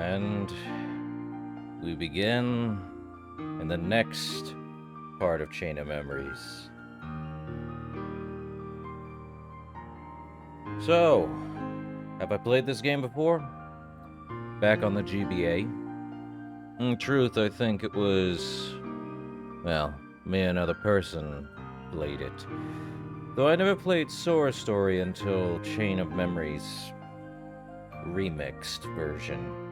And we begin in the next part of Chain of Memories. So, have I played this game before? Back on the GBA? In truth, I think it was, well, me and another person played it. Though I never played Sora Story until Chain of Memories remixed version.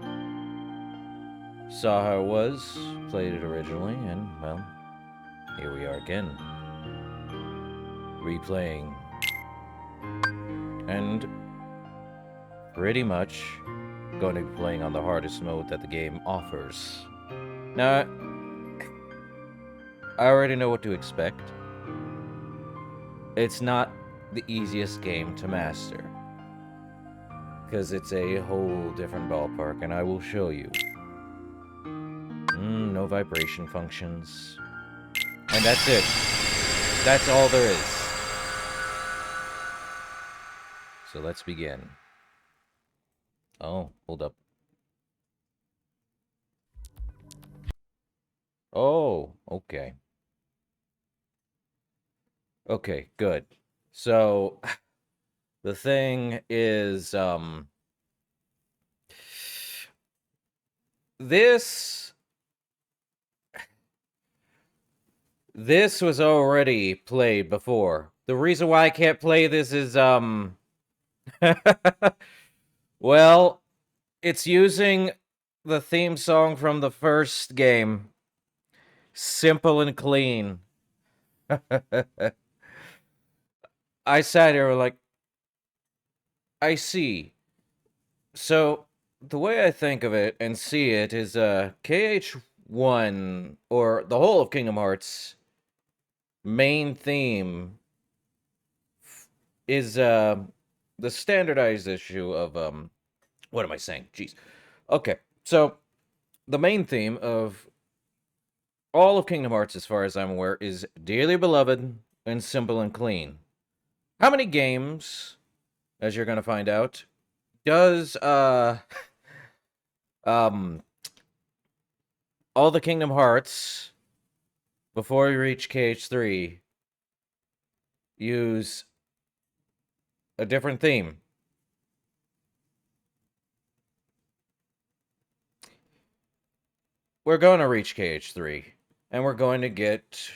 Saw how it was, played it originally, and, well, here we are again. Replaying. And pretty much going to be playing on the hardest mode that the game offers. Now, I already know what to expect. It's not the easiest game to master, because it's a whole different ballpark, and I will show you. No vibration functions. And that's it. That's all there is. So let's begin. Oh, hold up. Oh, okay. Okay, good. So, the thing is, this was already played before. The reason why I can't play this is, well, it's using the theme song from the first game. Simple and clean. I sat here like, I see. So, the way I think of it and see it is, KH1, or the whole of Kingdom Hearts' main theme is, the standardized issue of, what am I saying? Jeez. Okay, so, the main theme of all of Kingdom Hearts, as far as I'm aware, is Dearly Beloved and Simple and Clean. How many games, as you're gonna find out, does, all the Kingdom Hearts, before we reach KH3, use a different theme? We're going to reach KH3, and we're going to get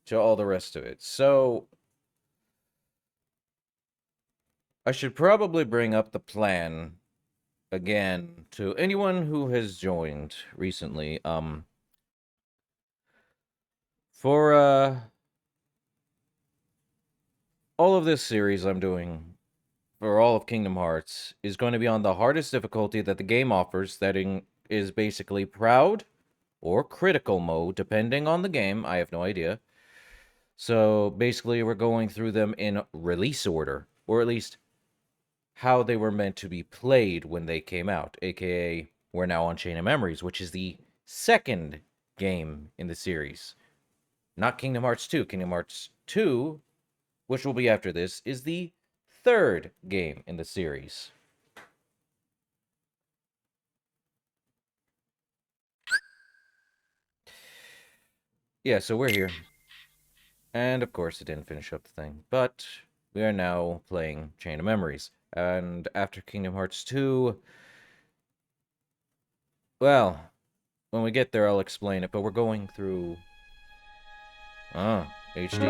to all the rest of it. So, I should probably bring up the plan again to anyone who has joined recently. For all of this series I'm doing for all of Kingdom Hearts is going to be on the hardest difficulty that the game offers, that is basically Proud or Critical mode, depending on the game. I have no idea. So basically, we're going through them in release order, or at least how they were meant to be played when they came out, aka we're now on Chain of Memories, which is the second game in the series. Not Kingdom Hearts 2. Kingdom Hearts 2, which will be after this, is the third game in the series. Yeah, so we're here. And of course, it didn't finish up the thing, but we are now playing Chain of Memories. And after Kingdom Hearts 2, well, when we get there, I'll explain it, but we're going through HD.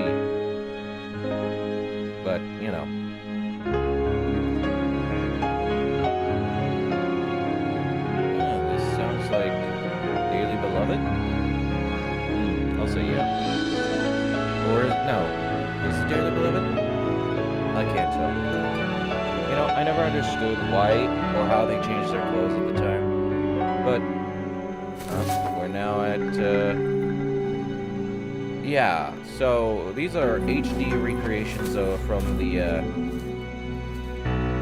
But, you know. This sounds like Dearly Beloved? I'll say yeah. Or, no. Is it Dearly Beloved? I can't tell. You know, I never understood why or how they changed their clothes at the time. But, we're now at, yeah, so these are HD recreations from the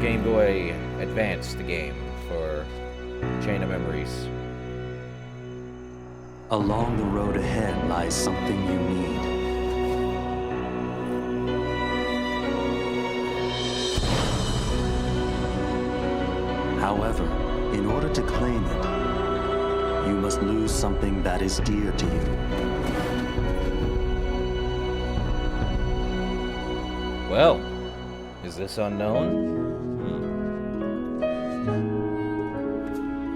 Game Boy Advance, the game for Chain of Memories. Along the road ahead lies something you need. However, in order order to claim it, you must lose something that is dear to you. Well, is this unknown?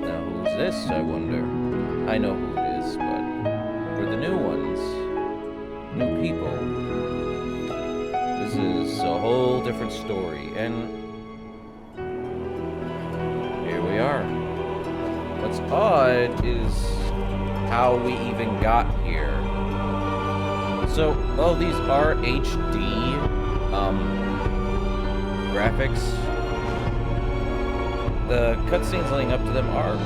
Now who's this, I wonder? I know who it is, but for the new ones, new people, this is a whole different story, and here we are. What's odd is how we even got here. So, well, these are HD graphics. The cutscenes leading up to them are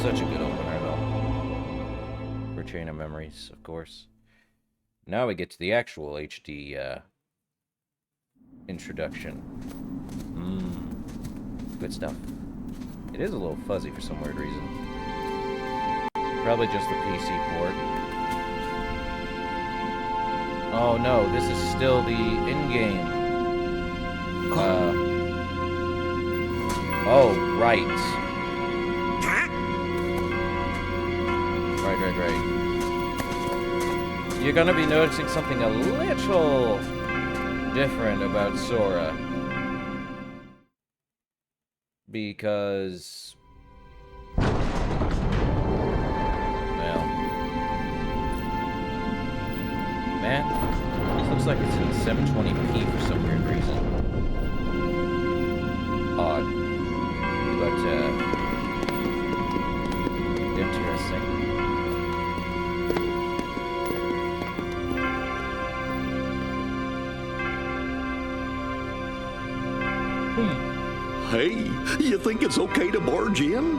such a good opener, though. For Chain of Memories, of course. Now we get to the actual HD introduction. Good stuff. It is a little fuzzy for some weird reason. Probably just the PC port. Oh no, this is still the in-game. Oh, right. Right. You're gonna be noticing something a little different about Sora. Because... well... man, this looks like it's in 720p for some weird reason. Odd. But, interesting. Hey, you think it's okay to barge in?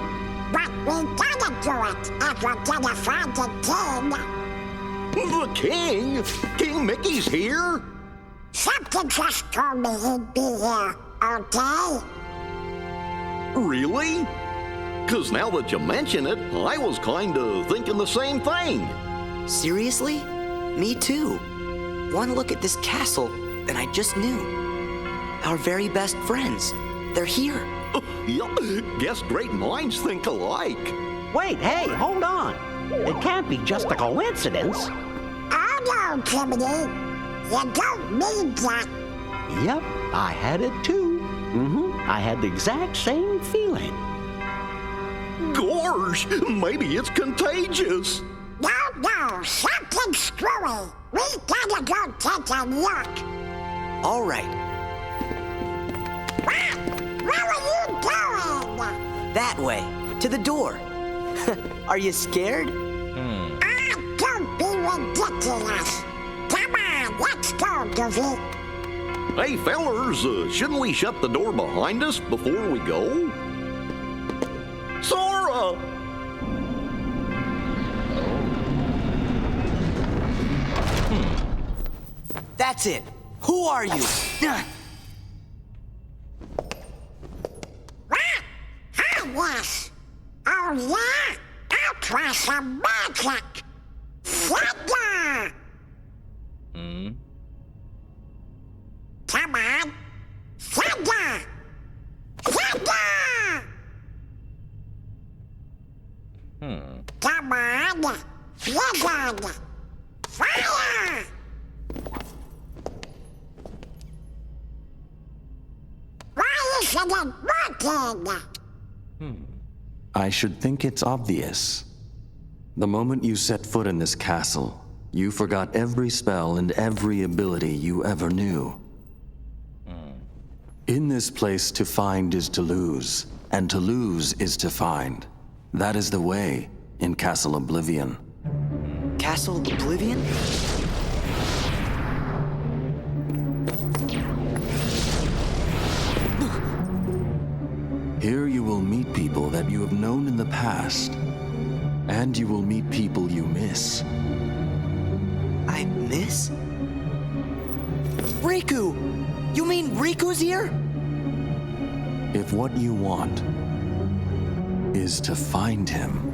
But we gotta do it if we're gonna find the king. The king? King Mickey's here? Something just told me he'd be here, okay? Really? 'Cause now that you mention it, I was kinda thinking the same thing. Seriously? Me too. One look at this castle, and I just knew. Our very best friends. They're here. Yup, guess great minds think alike. Wait, hey, hold on. It can't be just a coincidence. Oh no, Jiminy. You don't mean that. Yep, I had it too. I had the exact same feeling. Gorge, maybe it's contagious. No, something's screwy. We gotta go take a look. All right, Where are you going? that way, to the door. Are you scared? Don't be ridiculous. Come on, let's go, Goofy. Hey, fellers, shouldn't we shut the door behind us before we go? Sora! That's it. Who are you? Yes. Oh, yeah? I'll try some magic. Simba! Come on. Simba! Simba! Come on. Blizzard! Fire! Why isn't it working? I should think it's obvious. The moment you set foot in this castle, you forgot every spell and every ability you ever knew. In this place, to find is to lose, and to lose is to find. That is the way in Castle Oblivion. Castle Oblivion? Here you will meet people that you have known in the past, and you will meet people you miss. I miss? Riku! You mean Riku's here? If what you want is to find him,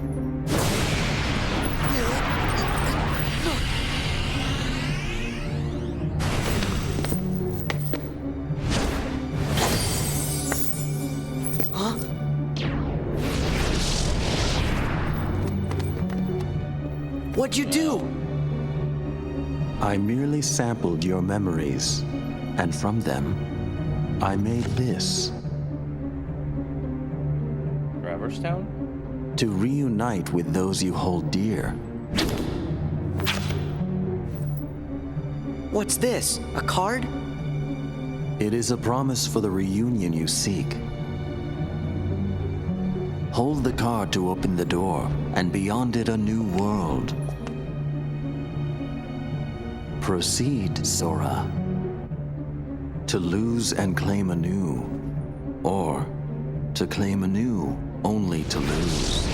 What'd you do? I merely sampled your memories, and from them, I made this. Traverse Town? To reunite with those you hold dear. What's this? A card? It is a promise for the reunion you seek. Hold the card to open the door, and beyond it a new world. Proceed, Sora. To lose and claim anew, or to claim anew only to lose.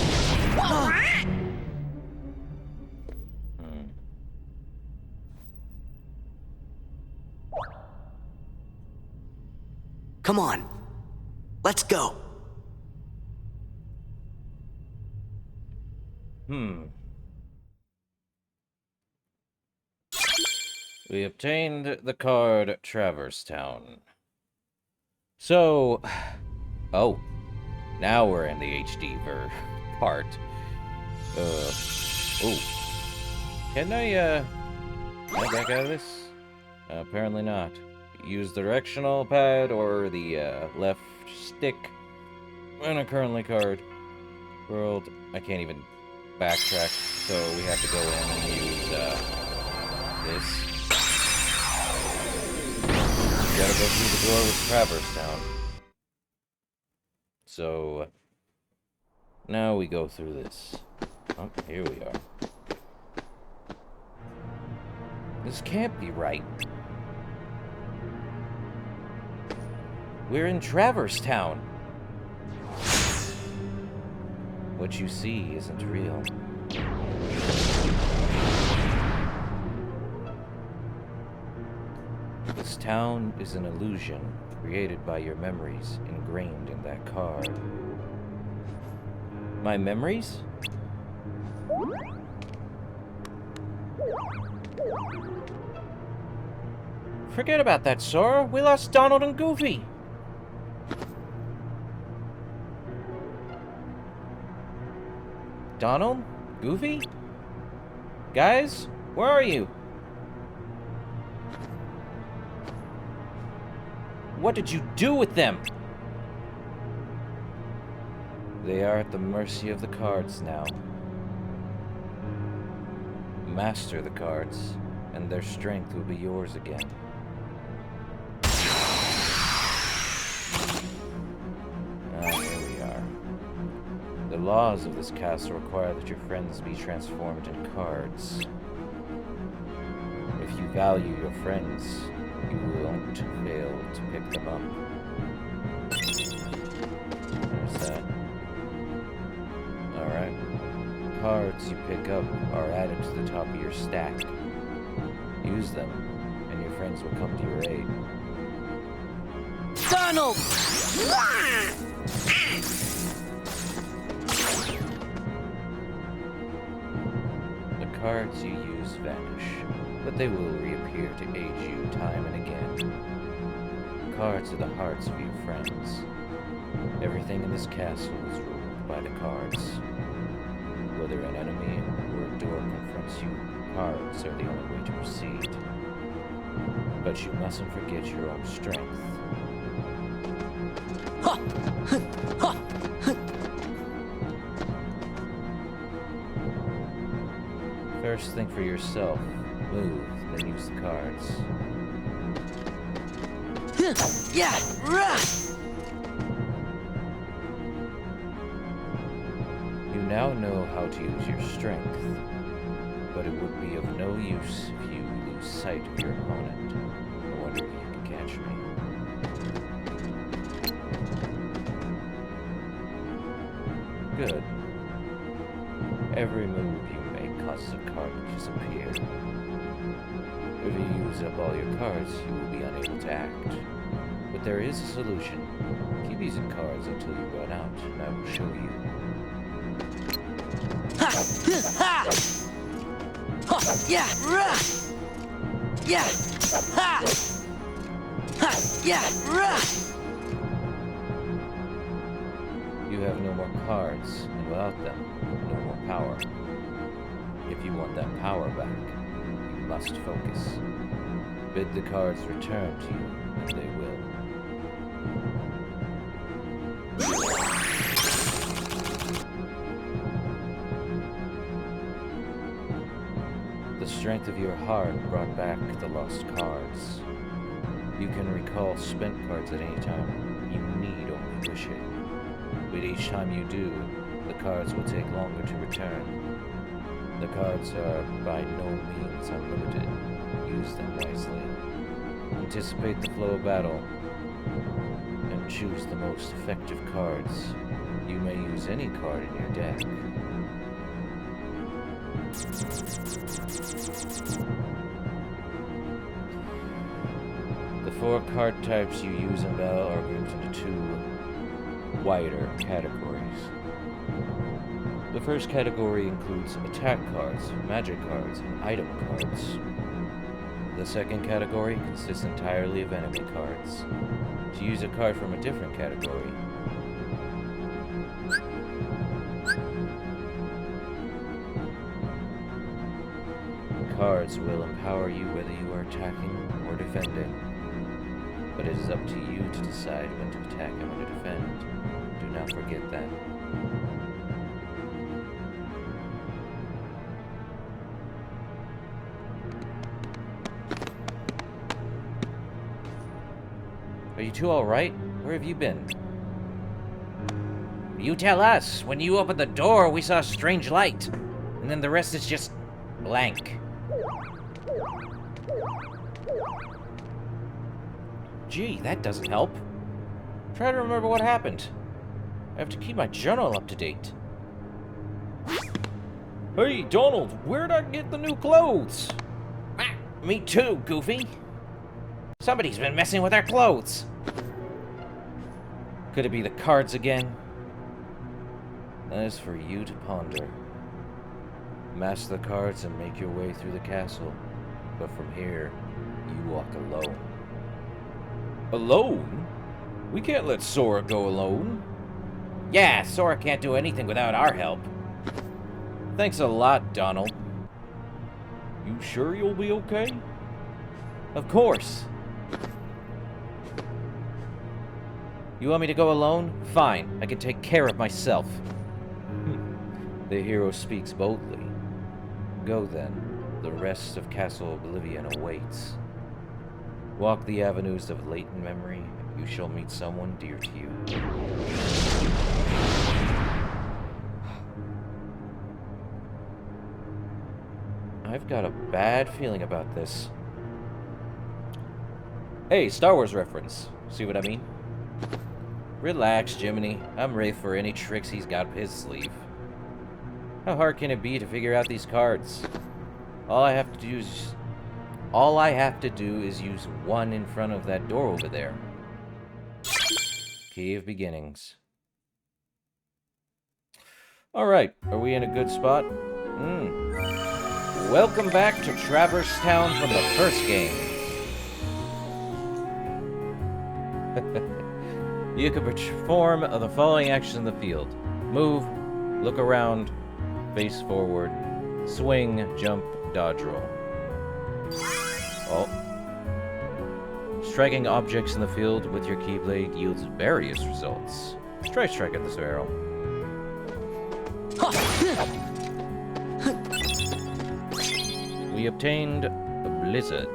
Come on. Let's go. We obtained the card Traverse Town. So, oh, now we're in the HD part. Oh, can I back out of this? Apparently not. Use the directional pad or the left stick on a currently card. World, I can't even backtrack, so we have to go in and use this. Gotta go through the door with Traverse Town. So now we go through this. Oh, here we are. This can't be right. We're in Traverse Town. What you see isn't real. This town is an illusion created by your memories ingrained in that card. My memories? Forget about that, Sora. We lost Donald and Goofy. Donald? Goofy? Guys? Where are you? What did you do with them? They are at the mercy of the cards now. Master the cards, and their strength will be yours again. Here we are. The laws of this castle require that your friends be transformed in cards. If you value your friends, you won't fail to pick them up. There's that. Alright. Cards you pick up are added to the top of your stack. Use them, and your friends will come to your aid. Donald! The cards you use vanish, but they will reappear to aid you time and again. Cards are the hearts of your friends. Everything in this castle is ruled by the cards. Whether an enemy or a door confronts you, cards are the only way to proceed. But you mustn't forget your own strength. First, think for yourself. Move, then use the cards. Yeah! You now know how to use your strength, but it would be of no use if you lose sight of your opponent. I wonder if you can catch me. Good. Every move you make causes a card to disappear. If you use up all your cards, you will be unable to act. But there is a solution. Keep using cards until you run out, and I will show you. Yeah! Yeah! Yeah! You have no more cards, and without them, no more power. If you want that power back, you must focus. Bid the cards return to you, and they will. The strength of your heart brought back the lost cards. You can recall spent cards at any time. You need only wish it. But each time you do, the cards will take longer to return. The cards are by no means unlimited. Use them wisely. Anticipate the flow of battle, and choose the most effective cards. You may use any card in your deck. The 4 card types you use in battle are grouped into 2 wider categories. The first category includes attack cards, magic cards, and item cards. The second category consists entirely of enemy cards. To use a card from a different category, cards will empower you whether you are attacking or defending, but it is up to you to decide when to attack and when to defend. Do not forget that. Are you two alright? Where have you been? You tell us! When you opened the door, we saw a strange light. And then the rest is just blank. Gee, that doesn't help. Try to remember what happened. I have to keep my journal up to date. Hey, Donald, where'd I get the new clothes? Ah, me too, Goofy. Somebody's been messing with our clothes. Could it be the cards again? That is for you to ponder. Master the cards and make your way through the castle. But from here, you walk alone. Alone? We can't let Sora go alone. Yeah, Sora can't do anything without our help. Thanks a lot, Donald. You sure you'll be okay? Of course. You want me to go alone? Fine, I can take care of myself. The hero speaks boldly. Go then, the rest of Castle Oblivion awaits. Walk the avenues of latent memory, you shall meet someone dear to you. I've got a bad feeling about this. Hey, Star Wars reference. See what I mean? Relax, Jiminy. I'm ready for any tricks he's got up his sleeve. How hard can it be to figure out these cards? All I have to do is use one in front of that door over there. Key of Beginnings. Alright, are we in a good spot? Welcome back to Traverse Town from the first game. You can perform the following actions in the field. Move, look around, face forward, swing, jump, dodge, roll. Oh. Striking objects in the field with your Keyblade yields various results. Try striking this arrow. We obtained a blizzard.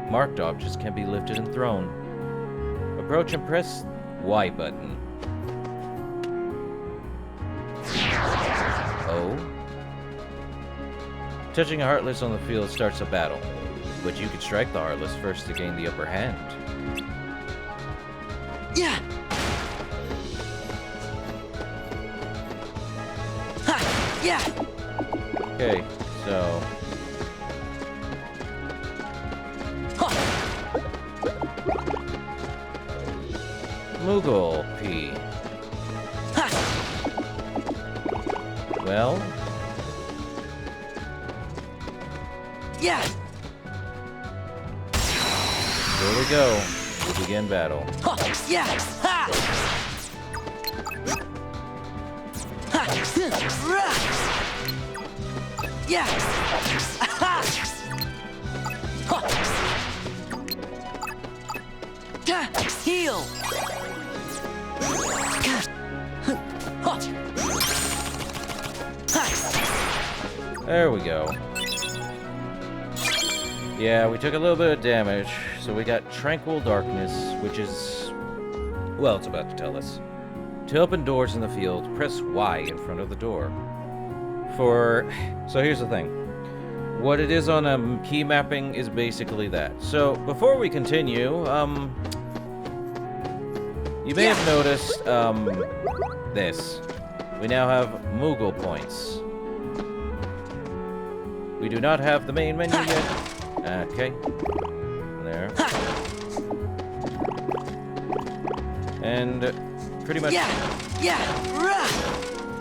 Marked objects can be lifted and thrown. Approach and press Y button. Oh. Touching a Heartless on the field starts a battle, but you can strike the Heartless first to gain the upper hand. Yeah. Ha! Yeah. Okay, so Moogle P. Ha! Well, Yeah. there we go. We begin battle. Ha! Yeah. Ha! Yeah. Heal. There we go. Yeah, we took a little bit of damage, so we got Tranquil Darkness, which is... well, it's about to tell us. To open doors in the field, press Y in front of the door. So here's the thing. What it is on key mapping is basically that. So, before we continue, you may have noticed, this. We now have Moogle points. We do not have the main menu yet. Okay. There. And pretty much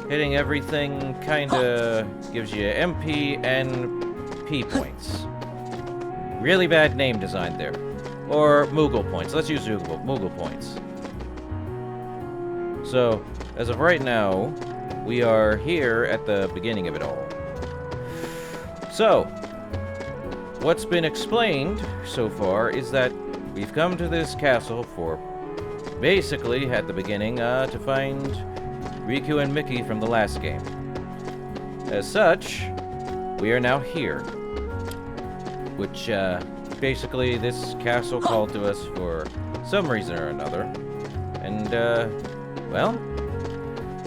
hitting everything kinda gives you MP and P points. Really bad name design there. Or Moogle points. Let's use Moogle points. So, as of right now, we are here at the beginning of it all. So, what's been explained so far is that we've come to this castle for basically, at the beginning, to find Riku and Mickey from the last game. As such, we are now here. Which, basically, this castle called to us for some reason or another. And, well,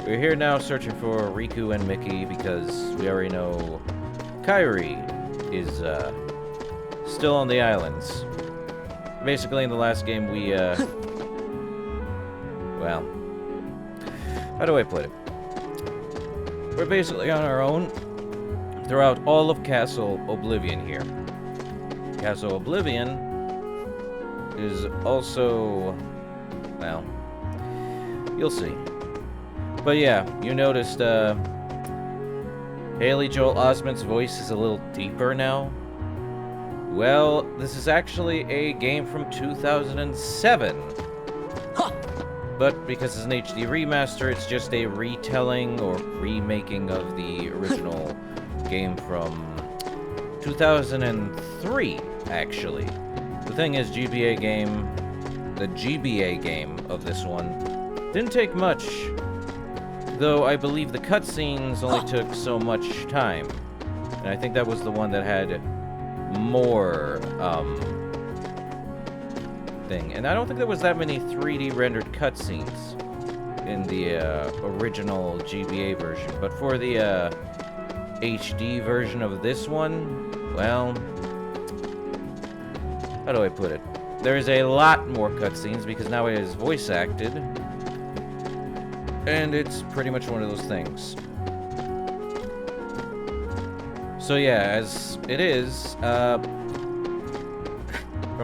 we're here now searching for Riku and Mickey because we already know KHRe is, still on the islands. Basically, in the last game, we, well, how do I put it? We're basically on our own throughout all of Castle Oblivion here. Castle Oblivion is also, well, you'll see. But yeah, you noticed, Haley Joel Osment's voice is a little deeper now. Well, this is actually a game from 2007. But because it's an HD remaster, it's just a retelling or remaking of the original game from 2003, actually. The thing is, the GBA game of this one didn't take much, though I believe the cutscenes only took so much time. And I think that was the one that had more, thing. And I don't think there was that many 3D rendered cutscenes in the original GBA version. But for the HD version of this one, well, how do I put it? There is a lot more cutscenes because now it is voice acted. And it's pretty much one of those things. So yeah, as it is, from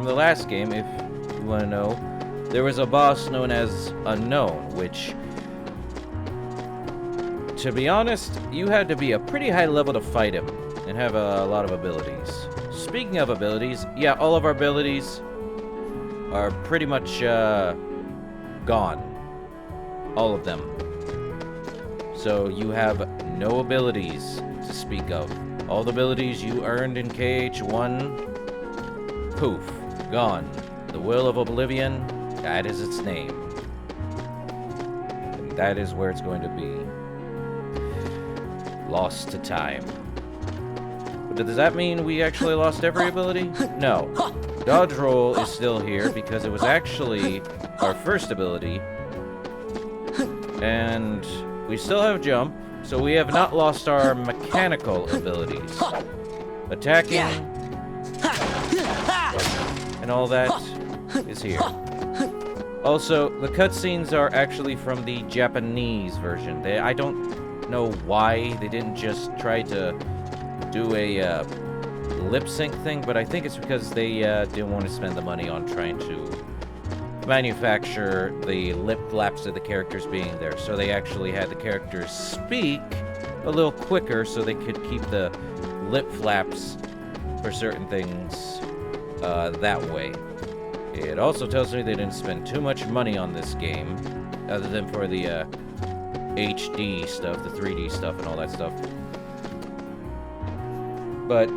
the last game, if you want to know, there was a boss known as Unknown, which, to be honest, you had to be a pretty high level to fight him and have a lot of abilities. Speaking of abilities, yeah, all of our abilities are pretty much gone. All of them. So you have no abilities to speak of. All the abilities you earned in KH1, poof, gone. The Will of Oblivion, that is its name. And that is where it's going to be. Lost to time. But does that mean we actually lost every ability? No. Dodge roll is still here because it was actually our first ability. And we still have jump, so we have not lost our mechanical abilities. Attacking and all that is here. Also, the cutscenes are actually from the Japanese version. I don't know why they didn't just try to do a lip sync thing, but I think it's because they didn't want to spend the money on trying to manufacture the lip flaps of the characters being there. So they actually had the characters speak a little quicker so they could keep the lip flaps for certain things that way. It also tells me they didn't spend too much money on this game, other than for the HD stuff, the 3D stuff, and all that stuff. But,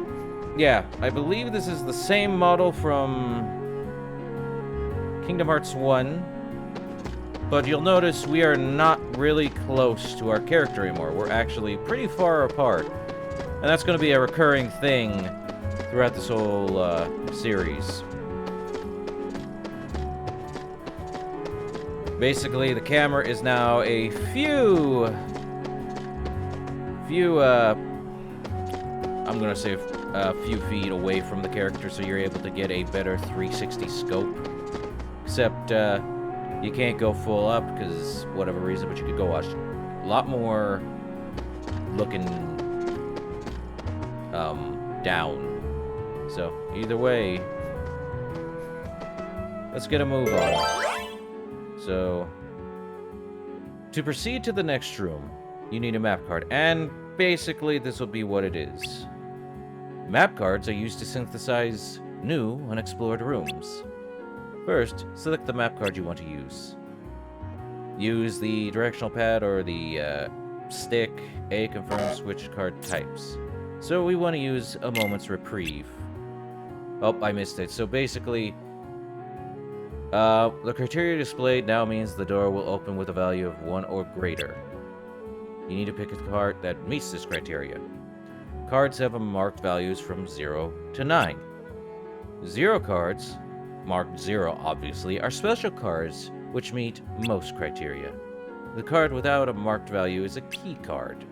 yeah, I believe this is the same model from Kingdom Hearts 1. But you'll notice we are not really close to our character anymore. We're actually pretty far apart. And that's going to be a recurring thing throughout this whole series. Basically, the camera is now a few, I'm gonna say a few feet away from the character, so you're able to get a better 360 scope. Except, you can't go full up, because whatever reason, but you could go a lot more looking, down. So, either way, let's get a move on. So, to proceed to the next room, you need a map card, and basically this will be what it is. Map cards are used to synthesize new, unexplored rooms. First, select the map card you want to use. Use the directional pad or the stick. A confirms switch card types. So we want to use a moment's reprieve. Oh, I missed it. So basically, the criteria displayed now means the door will open with a value of 1 or greater. You need to pick a card that meets this criteria. Cards have marked values from 0 to 9. 0 cards, marked 0 obviously, are special cards which meet most criteria. The card without a marked value is a key card.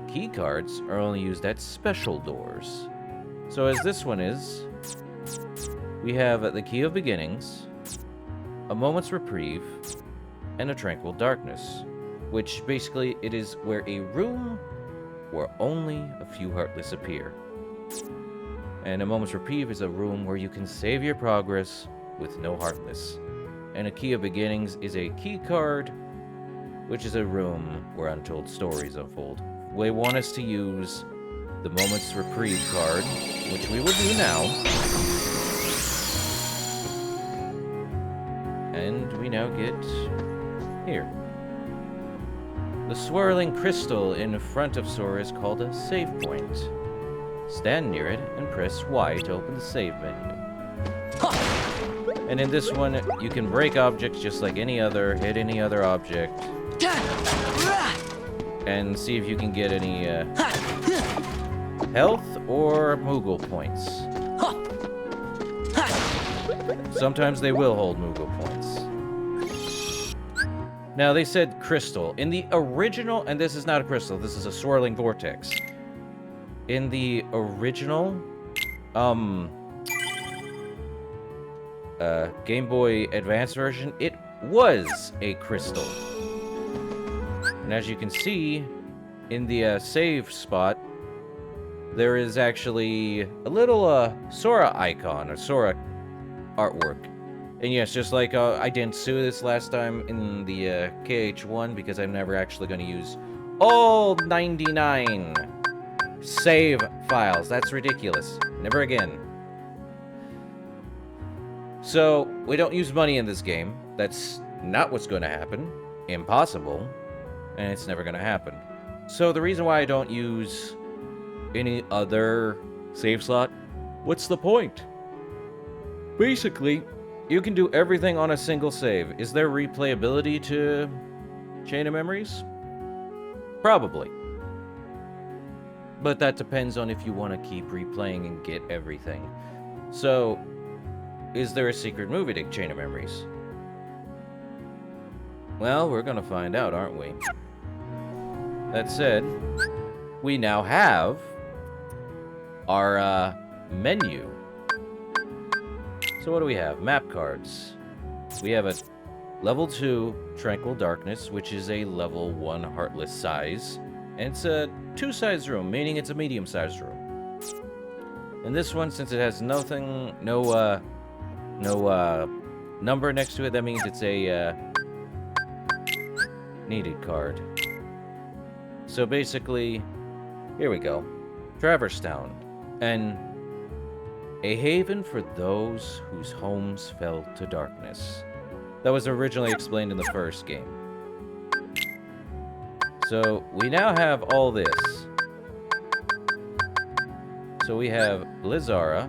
Key cards are only used at special doors. So as this one is, we have the Key of Beginnings, a Moment's Reprieve, and a Tranquil Darkness, which basically it is where a room where only a few Heartless appear. And a Moment's Reprieve is a room where you can save your progress with no Heartless. And a Key of Beginnings is a key card, which is a room where untold stories unfold. They want us to use the Moment's Reprieve card, which we will do now. And we now get here. The swirling crystal in front of Sora is called a save point. Stand near it and press Y to open the save menu. And in this one, you can break objects just like any other, hit any other object, and see if you can get any health or Moogle points. Sometimes they will hold Moogle points. Now, they said crystal. In the original, and this is not a crystal, this is a swirling vortex. In the original, Game Boy Advance version, it was a crystal. And as you can see, in the save spot, there is actually a little Sora icon, or Sora artwork. And yes, just like I didn't do this last time in the KH1, because I'm never actually going to use all 99 save files. That's ridiculous. Never again. So, we don't use money in this game. That's not what's going to happen. Impossible. And it's never going to happen. So, the reason why I don't use any other save slot, what's the point? Basically, you can do everything on a single save. Is there replayability to Chain of Memories? Probably. But that depends on if you want to keep replaying and get everything. So, is there a secret movie to Chain of Memories? Well, we're gonna find out, aren't we? That said, we now have our menu. So what do we have? Map cards. We have a level 2 Tranquil Darkness, which is a level 1 Heartless size. And it's a 2-size room, meaning it's a medium-sized room. And this one, since it has nothing, no number next to it, that means it's a needed card. So basically, here we go. Traverse Town. And a haven for those whose homes fell to darkness. That was originally explained in the first game. So we now have all this. So we have Blizzara,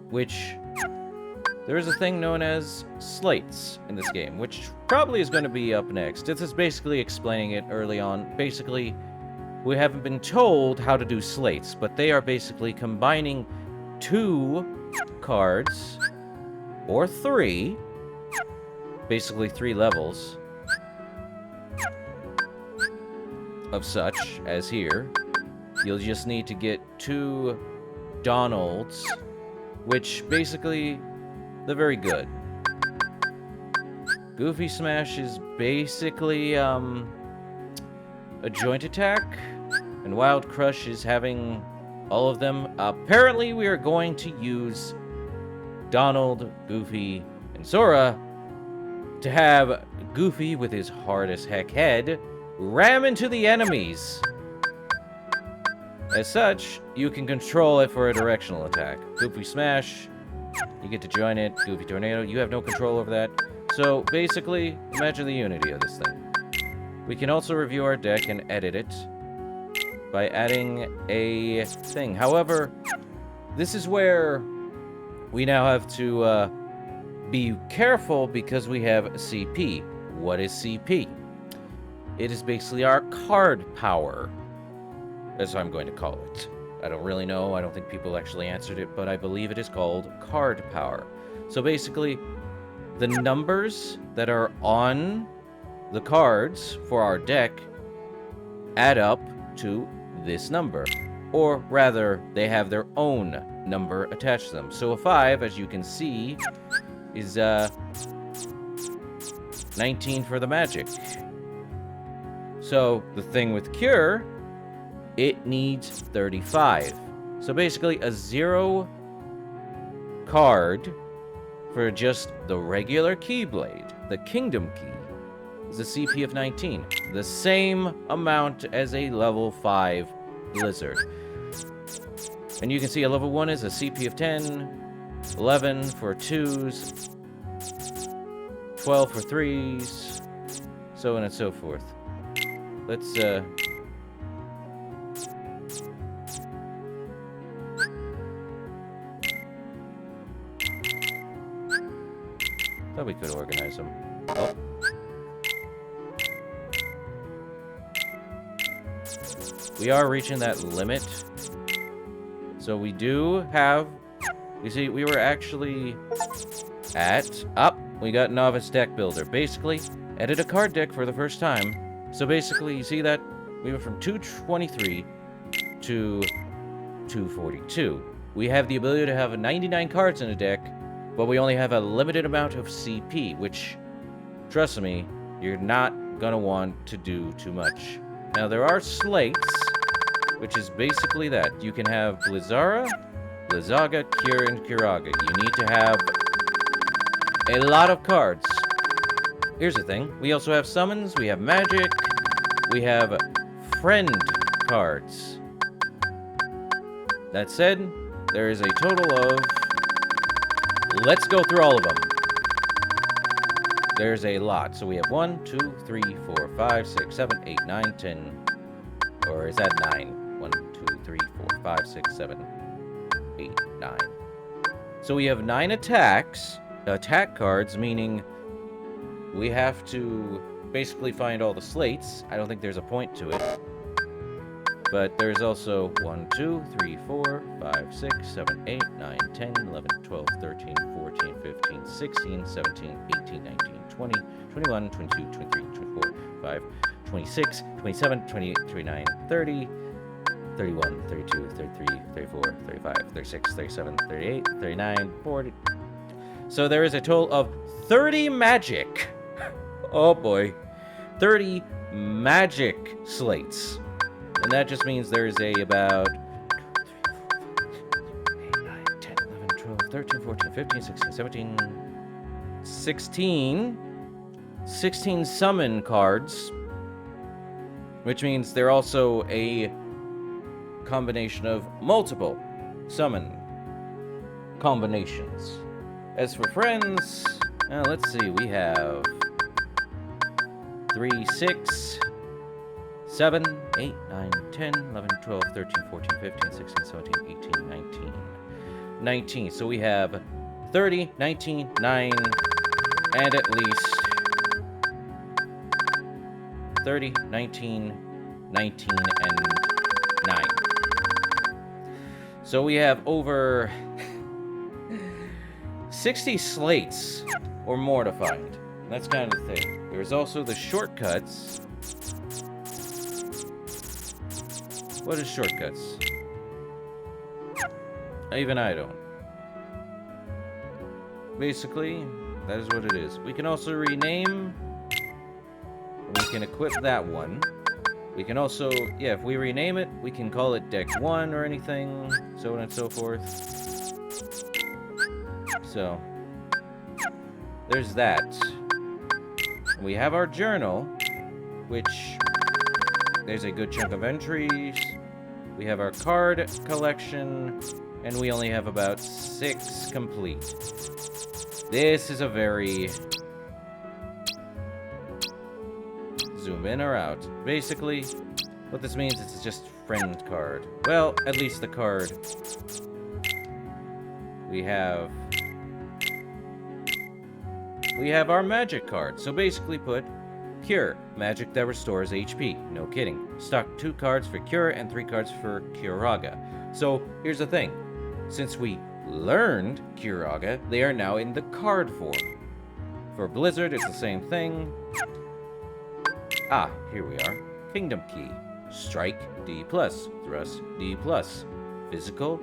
which there is a thing known as Sleights in this game, which probably is going to be up next. This is basically explaining it early on. Basically, we haven't been told how to do Sleights, but they are basically combining 2 cards, or 3, basically 3 levels of such as here. You'll just need to get 2 Donalds, which basically, they're very good. Goofy Smash is basically, a joint attack, and Wild Crush is having all of them. Apparently, we are going to use Donald, Goofy, and Sora to have Goofy with his hard-as-heck head ram into the enemies. As such, you can control it for a directional attack. Goofy Smash, you get to join it. Goofy Tornado, you have no control over that. So, basically, imagine the unity of this thing. We can also review our deck and edit it by adding a thing. However, this is where we now have to be careful because we have CP. What is CP? It is basically our card power. That's what I'm going to call it. I don't really know. I don't think people actually answered it, but I believe it is called card power. So basically, the numbers that are on the cards for our deck add up to this number. Or rather, they have their own number attached to them. So a 5, as you can see, is 19 for the magic. So the thing with Cure, it needs 35. So basically a 0 card for just the regular Keyblade, the Kingdom Key, is a CP of 19. The same amount as a level 5 Blizzard. And you can see a level 1 is a CP of 10, 11 for 2s, 12 for 3s, so on and so forth. Let's, thought we could organize them. Oh. We are reaching that limit. So we do have... You see, we were actually at... we got Novice Deck Builder. Basically, edit a card deck for the first time. So basically, you see that? We went from 223 to 242. We have the ability to have 99 cards in a deck, but we only have a limited amount of CP, which, trust me, you're not gonna want to do too much. Now, there are Sleights, which is basically that. You can have Blizzara, Blizzaga, Cure, and Curaga. You need to have a lot of cards. Here's the thing. We also have summons, we have magic, we have friend cards. That said, there is a total of... Let's go through all of them. There's a lot. So we have 1, 2, 3, 4, 5, 6, 7, 8, 9, 10. Or is that 9? 1, 2, 3, 4, 5, 6, 7, 8, 9. So we have 9 attack cards, meaning we have to basically find all the Sleights. I don't think there's a point to it. But there's also 1, 2, 3, 4, 5, 6, 7, 8, 9, 10, 11, 12, 13, 14, 15, 16, 17, 18, 19, 20, 21, 22, 23, 24, 5, 26, 27, 28, 29, 30, 31, 32, 33, 34, 35, 36, 37, 38, 39, 40. So there is a total of 30 magic. Oh boy. 30 magic Sleights. And that just means there's about 8, 9, 10, 11, 12, 13, 14, 15, 16, 17, 16 summon cards, which means they're also a combination of multiple summon combinations. As for friends, let's see, we have 3, 6, 7, 8, 9, 10, 11, 12, 13, 14, 15, 16, 17, 18, 19. 19. So we have 30, 19, 9, and at least 30, 19, 19, and 9. So we have over 60 slates or more to find. That's kind of the thing. There's also the shortcuts. What is shortcuts? Even I don't. Basically, that is what it is. We can also rename. We can equip that one. We can also, yeah, if we rename it, we can call it Deck 1 or anything, so on and so forth. So, there's that. We have our journal, which there's a good chunk of entries. We have our card collection, and we only have about 6 complete. This is a very... Zoom in or out. Basically, what this means is it's just friend card. Well, at least the card. We have our magic card. So basically put Cure, magic that restores HP. No kidding. Stock 2 cards for Cure and 3 cards for Curaga. So here's the thing. Since we learned Curaga, they are now in the card form. For Blizzard, it's the same thing. Ah, here we are. Kingdom Key. Strike, D+. Thrust, D+. Physical,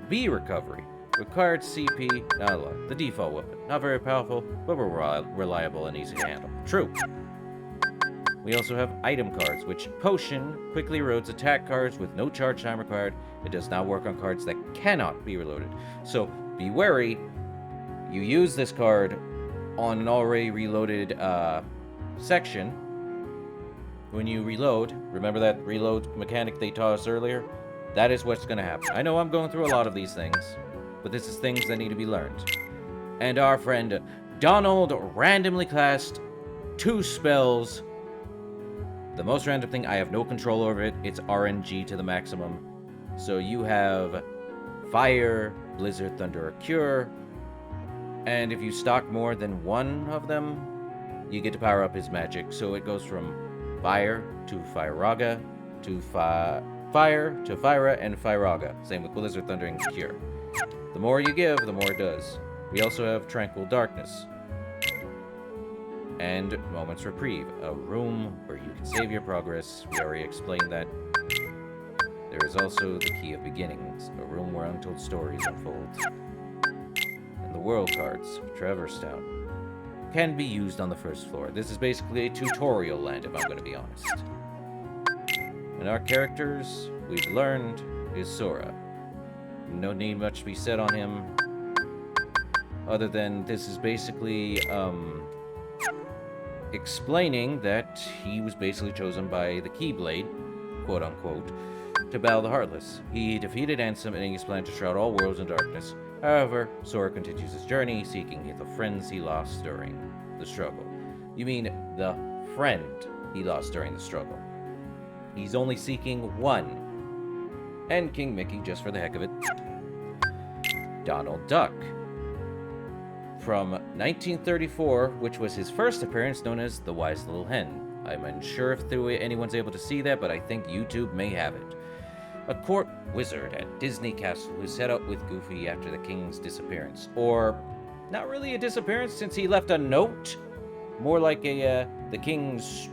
B recovery. Required CP, not a lot. The default weapon. Not very powerful, but reliable and easy to handle. True. We also have item cards, which Potion quickly erodes attack cards with no charge time required. It does not work on cards that cannot be reloaded. So, be wary. You use this card on an already reloaded section. When you reload, remember that reload mechanic they taught us earlier? That is what's going to happen. I know I'm going through a lot of these things, but this is things that need to be learned. And our friend Donald randomly cast 2 spells. The most random thing, I have no control over it. It's RNG to the maximum. So you have Fire, Blizzard, Thunder, or Cure. And if you stock more than one of them, you get to power up his magic. So it goes from Fire to Firaga to Fire to Fyra and Firaga. Same with Blizzard, Thunder, and Cure. The more you give, the more it does. We also have Tranquil Darkness. And Moment's Reprieve, a room where you can save your progress. We already explained that. There is also the Key of Beginnings, a room where untold stories unfold. And the World Cards, Traverse Town, can be used on the first floor. This is basically a tutorial land, if I'm going to be honest. And our characters, we've learned, is Sora. No need much to be said on him, other than this is basically, explaining that he was basically chosen by the Keyblade, quote-unquote, to battle the Heartless. He defeated Ansem and his plan to shroud all worlds in darkness. However, Sora continues his journey, seeking the friends he lost during the struggle. You mean the friend he lost during the struggle. He's only seeking one. And King Mickey, just for the heck of it. Donald Duck. From 1934, which was his first appearance, known as The Wise Little Hen. I'm unsure if anyone's able to see that, but I think YouTube may have it. A court wizard at Disney Castle who set out with Goofy after the king's disappearance. Or, not really a disappearance since he left a note. More like the king's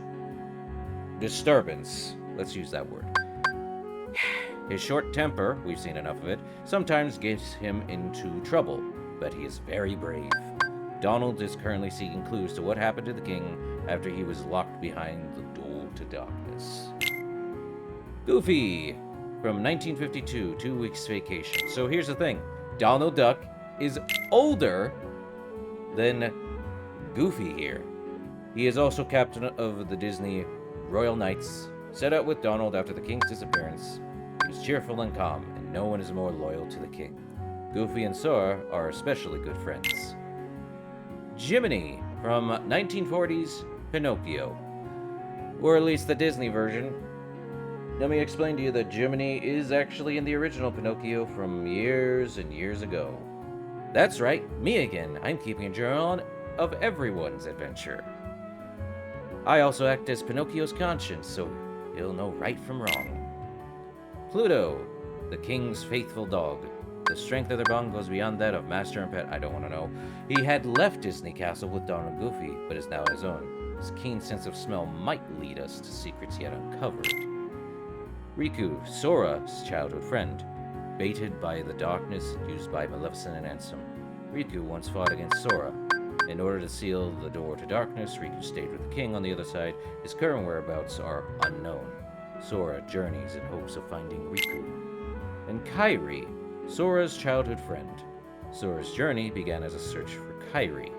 disturbance. Let's use that word. His short temper, we've seen enough of it, sometimes gets him into trouble, but he is very brave. Donald is currently seeking clues to what happened to the king after he was locked behind the door to darkness. Goofy, from 1952, 2 weeks vacation. So here's the thing, Donald Duck is older than Goofy here. He is also captain of the Disney Royal Knights, set out with Donald after the king's disappearance. He was cheerful and calm, and no one is more loyal to the king. Goofy and Sora are especially good friends. Jiminy, from 1940's Pinocchio. Or at least the Disney version. Let me explain to you that Germany is actually in the original Pinocchio from years and years ago. That's right, me again. I'm keeping a journal of everyone's adventure. I also act as Pinocchio's conscience, so he'll know right from wrong. Pluto, the king's faithful dog. The strength of their bond goes beyond that of master and pet. I don't want to know. He had left Disney Castle with Donald and Goofy, but is now his own. His keen sense of smell might lead us to secrets yet uncovered. Riku, Sora's childhood friend. Baited by the darkness used by Maleficent and Ansem. Riku once fought against Sora. In order to seal the door to darkness, Riku stayed with the king on the other side. His current whereabouts are unknown. Sora journeys in hopes of finding Riku. And KHRe, Sora's childhood friend. Sora's journey began as a search for KHRe,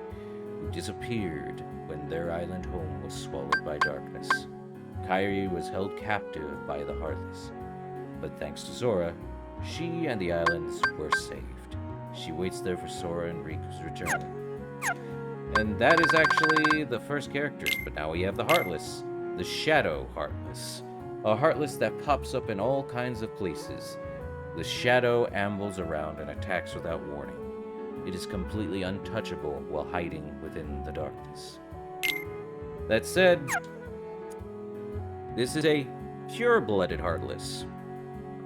who disappeared when their island home was swallowed by darkness. KHRe was held captive by the Heartless, but thanks to Sora, she and the islands were saved. She waits there for Sora and Riku's return. And that is actually the first characters, but now we have the Heartless, the Shadow Heartless. A Heartless that pops up in all kinds of places. The Shadow ambles around and attacks without warning. It is completely untouchable while hiding within the darkness. That said, this is a pure-blooded Heartless.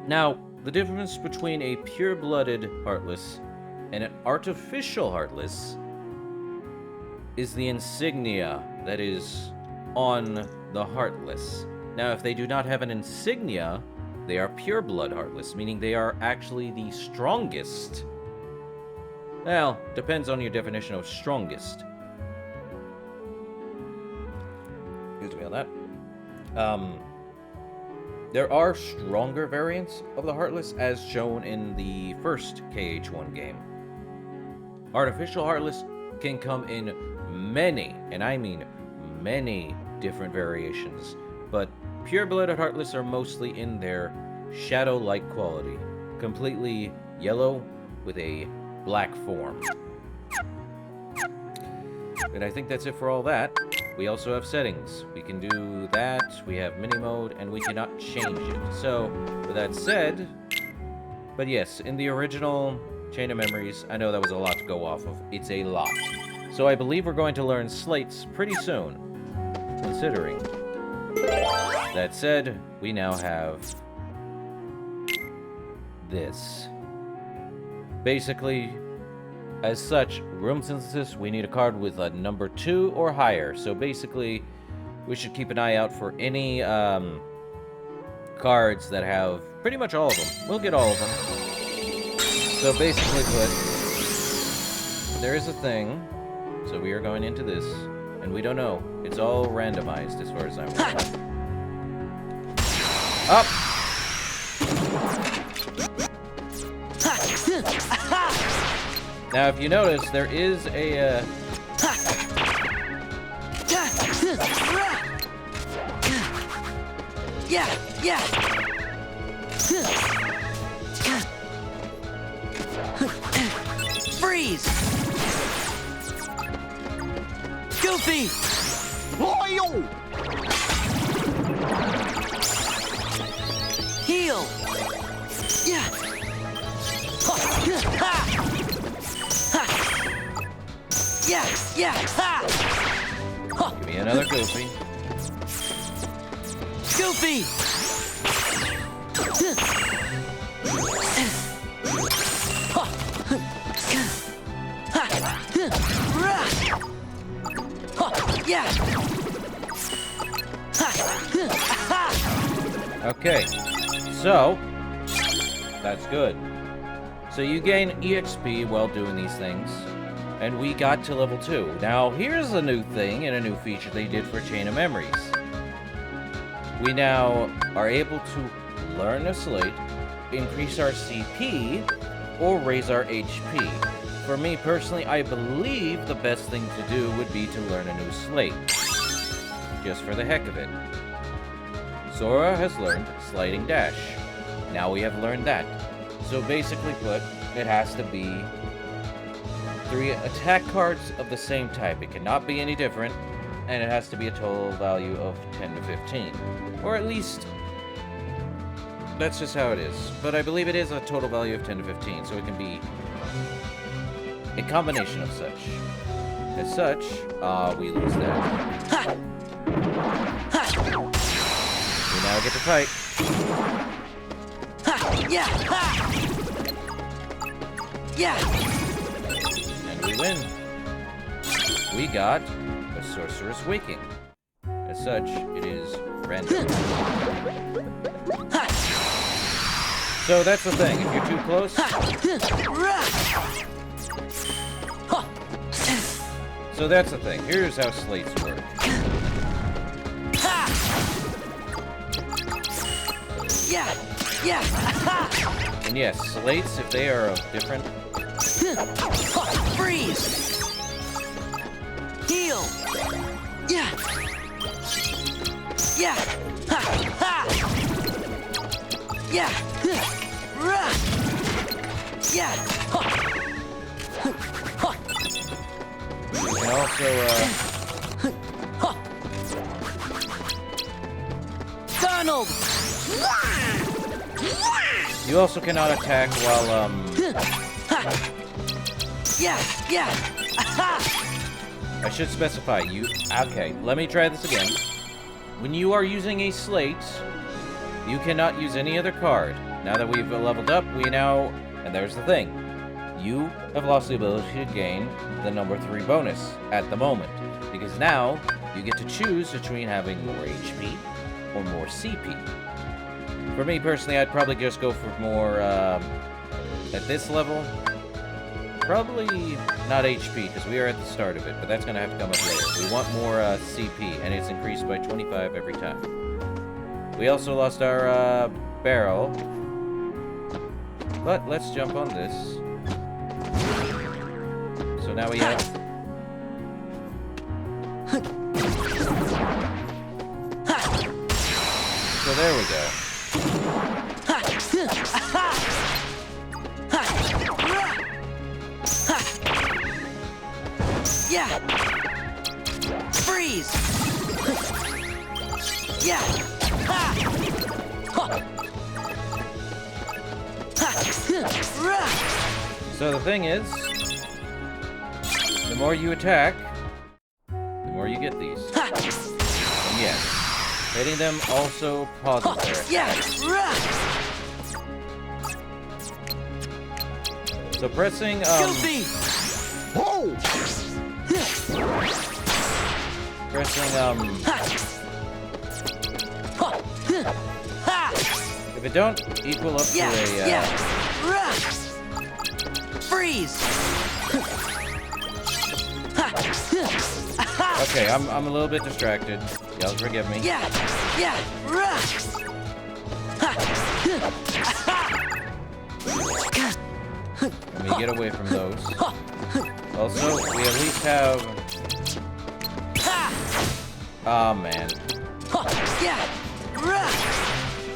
Now, the difference between a pure-blooded Heartless and an artificial Heartless is the insignia that is on the Heartless. Now, if they do not have an insignia, they are pure-blood Heartless, meaning they are actually the strongest. Well, depends on your definition of strongest. Excuse me on that. There are stronger variants of the Heartless, as shown in the first KH1 game. Artificial Heartless can come in many, and I mean many, different variations, but pure-blooded Heartless are mostly in their shadow-like quality, completely yellow with a black form. And I think that's it for all that. We also have settings. We can do that, we have mini mode, and we cannot change it. So, with that said, but yes, in the original Chain of Memories, I know that was a lot to go off of. It's a lot. So I believe we're going to learn Sleights pretty soon, considering. That said, we now have this. Basically, as such, room synthesis, we need a card with a number 2 or higher. So basically, we should keep an eye out for any cards that have pretty much all of them. We'll get all of them. So basically put, there is a thing. So we are going into this, and we don't know. It's all randomized as far as I'm concerned. Up! Now, if you notice, there is a, Freeze! Goofy! Loyal! Heal! Yeah! Ha! Yeah! Yeah! Ha! give me another Goofy. Goofy! Yeah! Okay, so that's good. So you gain EXP while doing these things, and we got to level 2. Now, here's a new thing and a new feature they did for Chain of Memories. We now are able to learn a Slate, increase our CP, or raise our HP. For me personally, I believe the best thing to do would be to learn a new Slate. Just for the heck of it. Sora has learned Sliding Dash. Now we have learned that. So basically put, it has to be 3 attack cards of the same type. It cannot be any different, and it has to be a total value of 10 to 15. Or at least That's just how it is. But I believe it is a total value of 10 to 15, so it can be a combination of such. As such, we lose that. We now get to fight. Yeah! Yeah! And we win. We got a Sorceress Waking. As such, it is random. So that's the thing. If you're too close... So that's the thing. Here's how Sleights work. Yeah! Yeah! And yes, Sleights, if they are of different... Freeze! Heal! Yeah! Yeah! Ha! Ha! Yeah! Rah! Yeah! And also, Donald! you also cannot attack while, Yeah! Yeah! I should specify, you... Okay, let me try this again. When you are using a slate, you cannot use any other card. Now that we've leveled up, we now... And there's the thing. You have lost the ability to gain the number 3 bonus at the moment. Because now, you get to choose between having more HP or more CP. For me personally, I'd probably just go for more, at this level, probably not HP, because we are at the start of it, but that's going to have to come up later. We want more CP, and it's increased by 25 every time. We also lost our barrel, but let's jump on this. So now we have... So there we go. Yeah! Freeze! Yeah! Ha! Ha! Ha! So the thing is, the more you attack, the more you get these. And yes, hitting them also pauses their attack. Yeah! So pressing, Guilty! Whoa! pressing, if it don't equal up to Yeah! a, Yeah! Freeze! Okay, I'm a little bit distracted. Y'all forgive me. Yeah! Yeah! Let me get away from those. Also, we at least have... Oh, man. Yeah!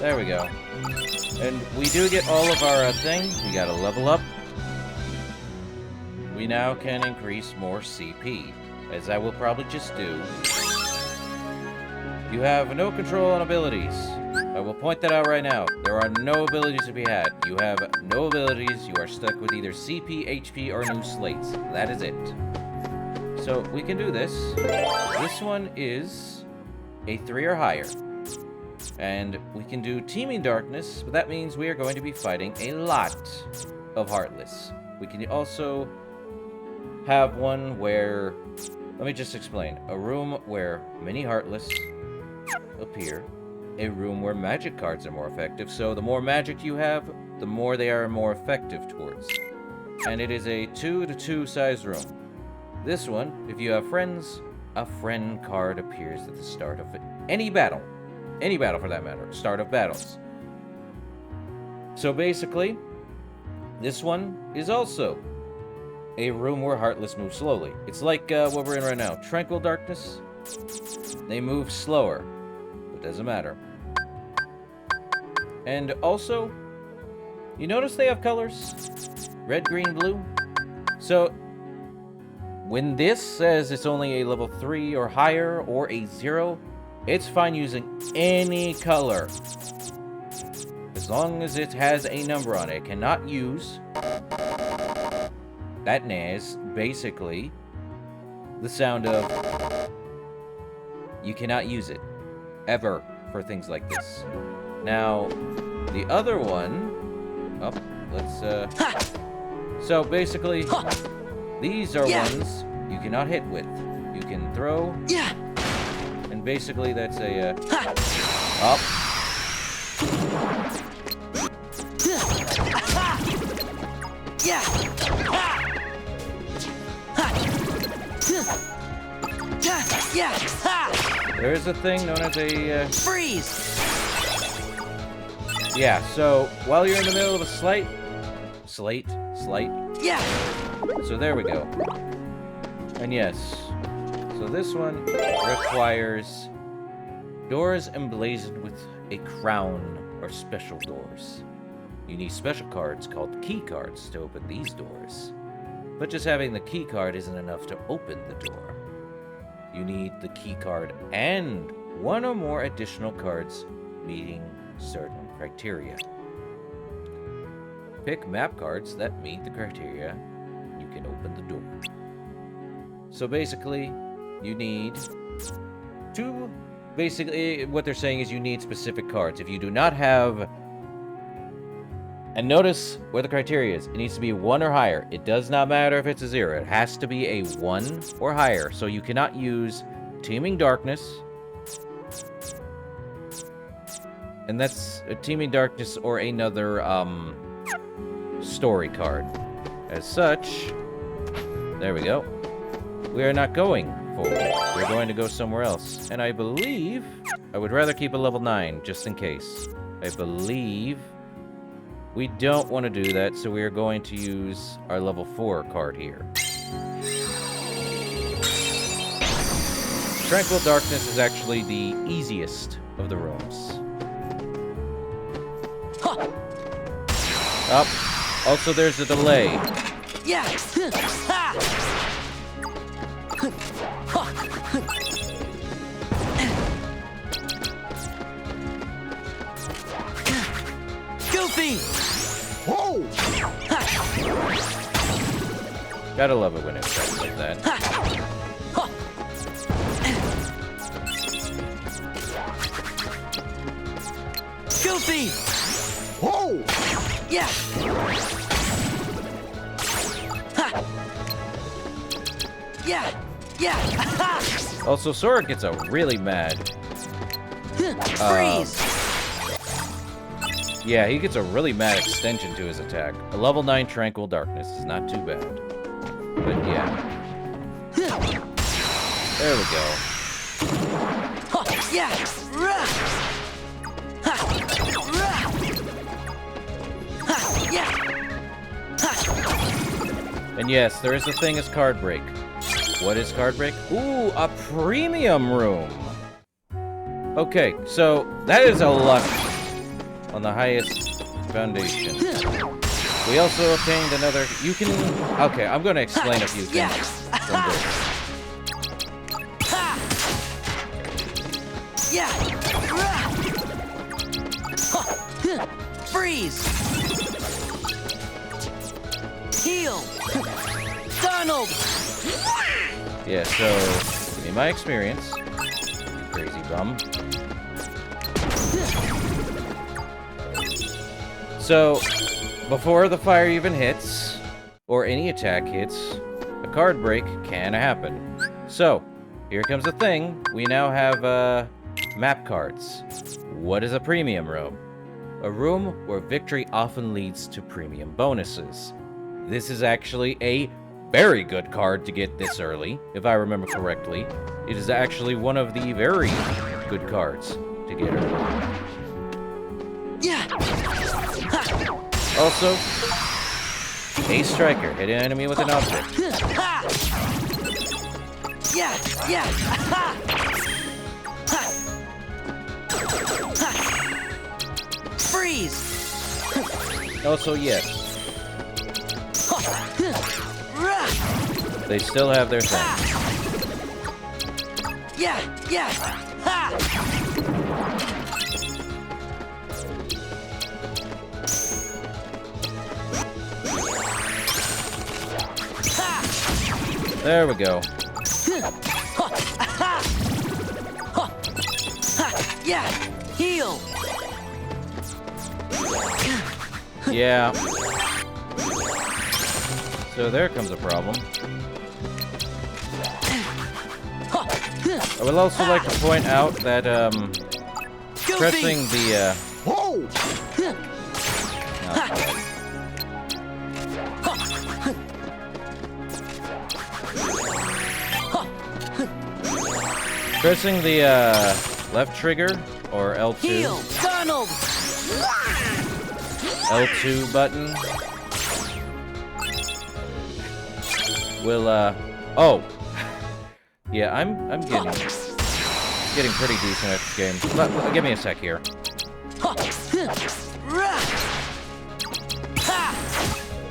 There we go. And we do get all of our thing. We gotta level up. We now can increase more CP, as I will probably just do. You have no control on abilities. I will point that out right now. There are no abilities to be had. You have no abilities. You are stuck with either CP, HP, or new slates. That is it. So we can do this. This one is a 3 or higher. And we can do Teeming Darkness, but that means we are going to be fighting a lot of Heartless. We can also have one where... Let me just explain. A room where many Heartless appear. A room where magic cards are more effective, so the more magic you have, the more they are more effective towards. And it is a 2-to-2 size room. This one, if you have friends, a friend card appears at the start of any battle. Any battle for that matter. Start of battles. So basically, this one is also a room where Heartless move slowly. It's like what we're in right now. Tranquil Darkness. They move slower. Doesn't matter. And also, you notice they have colors? Red, green, blue? So, when this says it's only a level 3 or higher, or a 0, it's fine using any color. As as long as it has a number on it. It cannot use that NAS, basically the sound of you cannot use it ever for things like this. Now, the other one, so basically, these are ones you cannot hit with. You can throw, and basically that's a, up. There is a thing known as a, Freeze! yeah, so while you're in the middle of a slight. Yeah! So there we go. And yes, so this one requires doors emblazoned with a crown or special doors. You need special cards called key cards to open these doors. But just having the key card isn't enough to open the door. You need the key card and one or more additional cards meeting certain criteria. Pick map cards that meet the criteria. You can open the door. So basically, you need two. Basically, what they're saying is you need specific cards. If you do not have. And notice where the criteria is. It needs to be 1 or higher. It does not matter if it's a 0. It has to be a 1 or higher. So you cannot use Teeming Darkness. And that's a Teeming Darkness or another story card. As such, there we go. We are not going forward. We're going to go somewhere else. And I believe I would rather keep a level 9 just in case. I believe we don't want to do that, so we are going to use our level 4 card here. Tranquil Darkness is actually the easiest of the rooms. Up. Also, there's a delay. Yeah! Goofy! Whoa! Gotta love it when it starts like that. Goofy! Whoa! Yeah! Yeah! Yeah! Also, Sora gets a really mad. Freeze! Yeah, he gets a really mad extension to his attack. A level 9 Tranquil Darkness is not too bad. But yeah. There we go. Yeah! Yeah! And yes, there is a thing as card break. What is card break? Ooh, a premium room! Okay, so that is a luck on the highest foundation. We also obtained another. You can. Okay, I'm going to explain a few things from this. Yeah! Freeze! Heal! Donald! Yeah, so in my experience, you crazy bum. So, before the fire even hits, or any attack hits, a card break can happen. So, here comes the thing. We now have, map cards. What is a premium room? A room where victory often leads to premium bonuses. This is actually a very good card to get this early, if I remember correctly. It is actually one of the very good cards to get early. Yeah! Also, a striker. Hit an enemy with an object. Yeah! Yeah! Freeze! Also, yes, they still have their thing. Yeah! Yeah! There we go. Yeah, heal. Yeah. So there comes a problem. I would also like to point out that, pressing the, Whoa! pressing the, left trigger, or L2. Heal, Donald. L2 button will, oh. Yeah, I'm getting pretty decent at this game. Give me a sec here.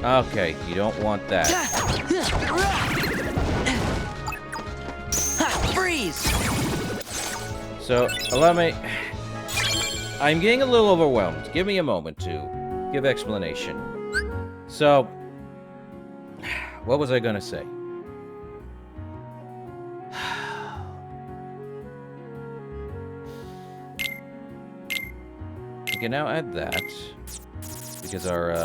Okay, you don't want that. Freeze. So, allow me... I'm getting a little overwhelmed. Give me a moment to give explanation. So, what was I gonna say? We can now add that, because our,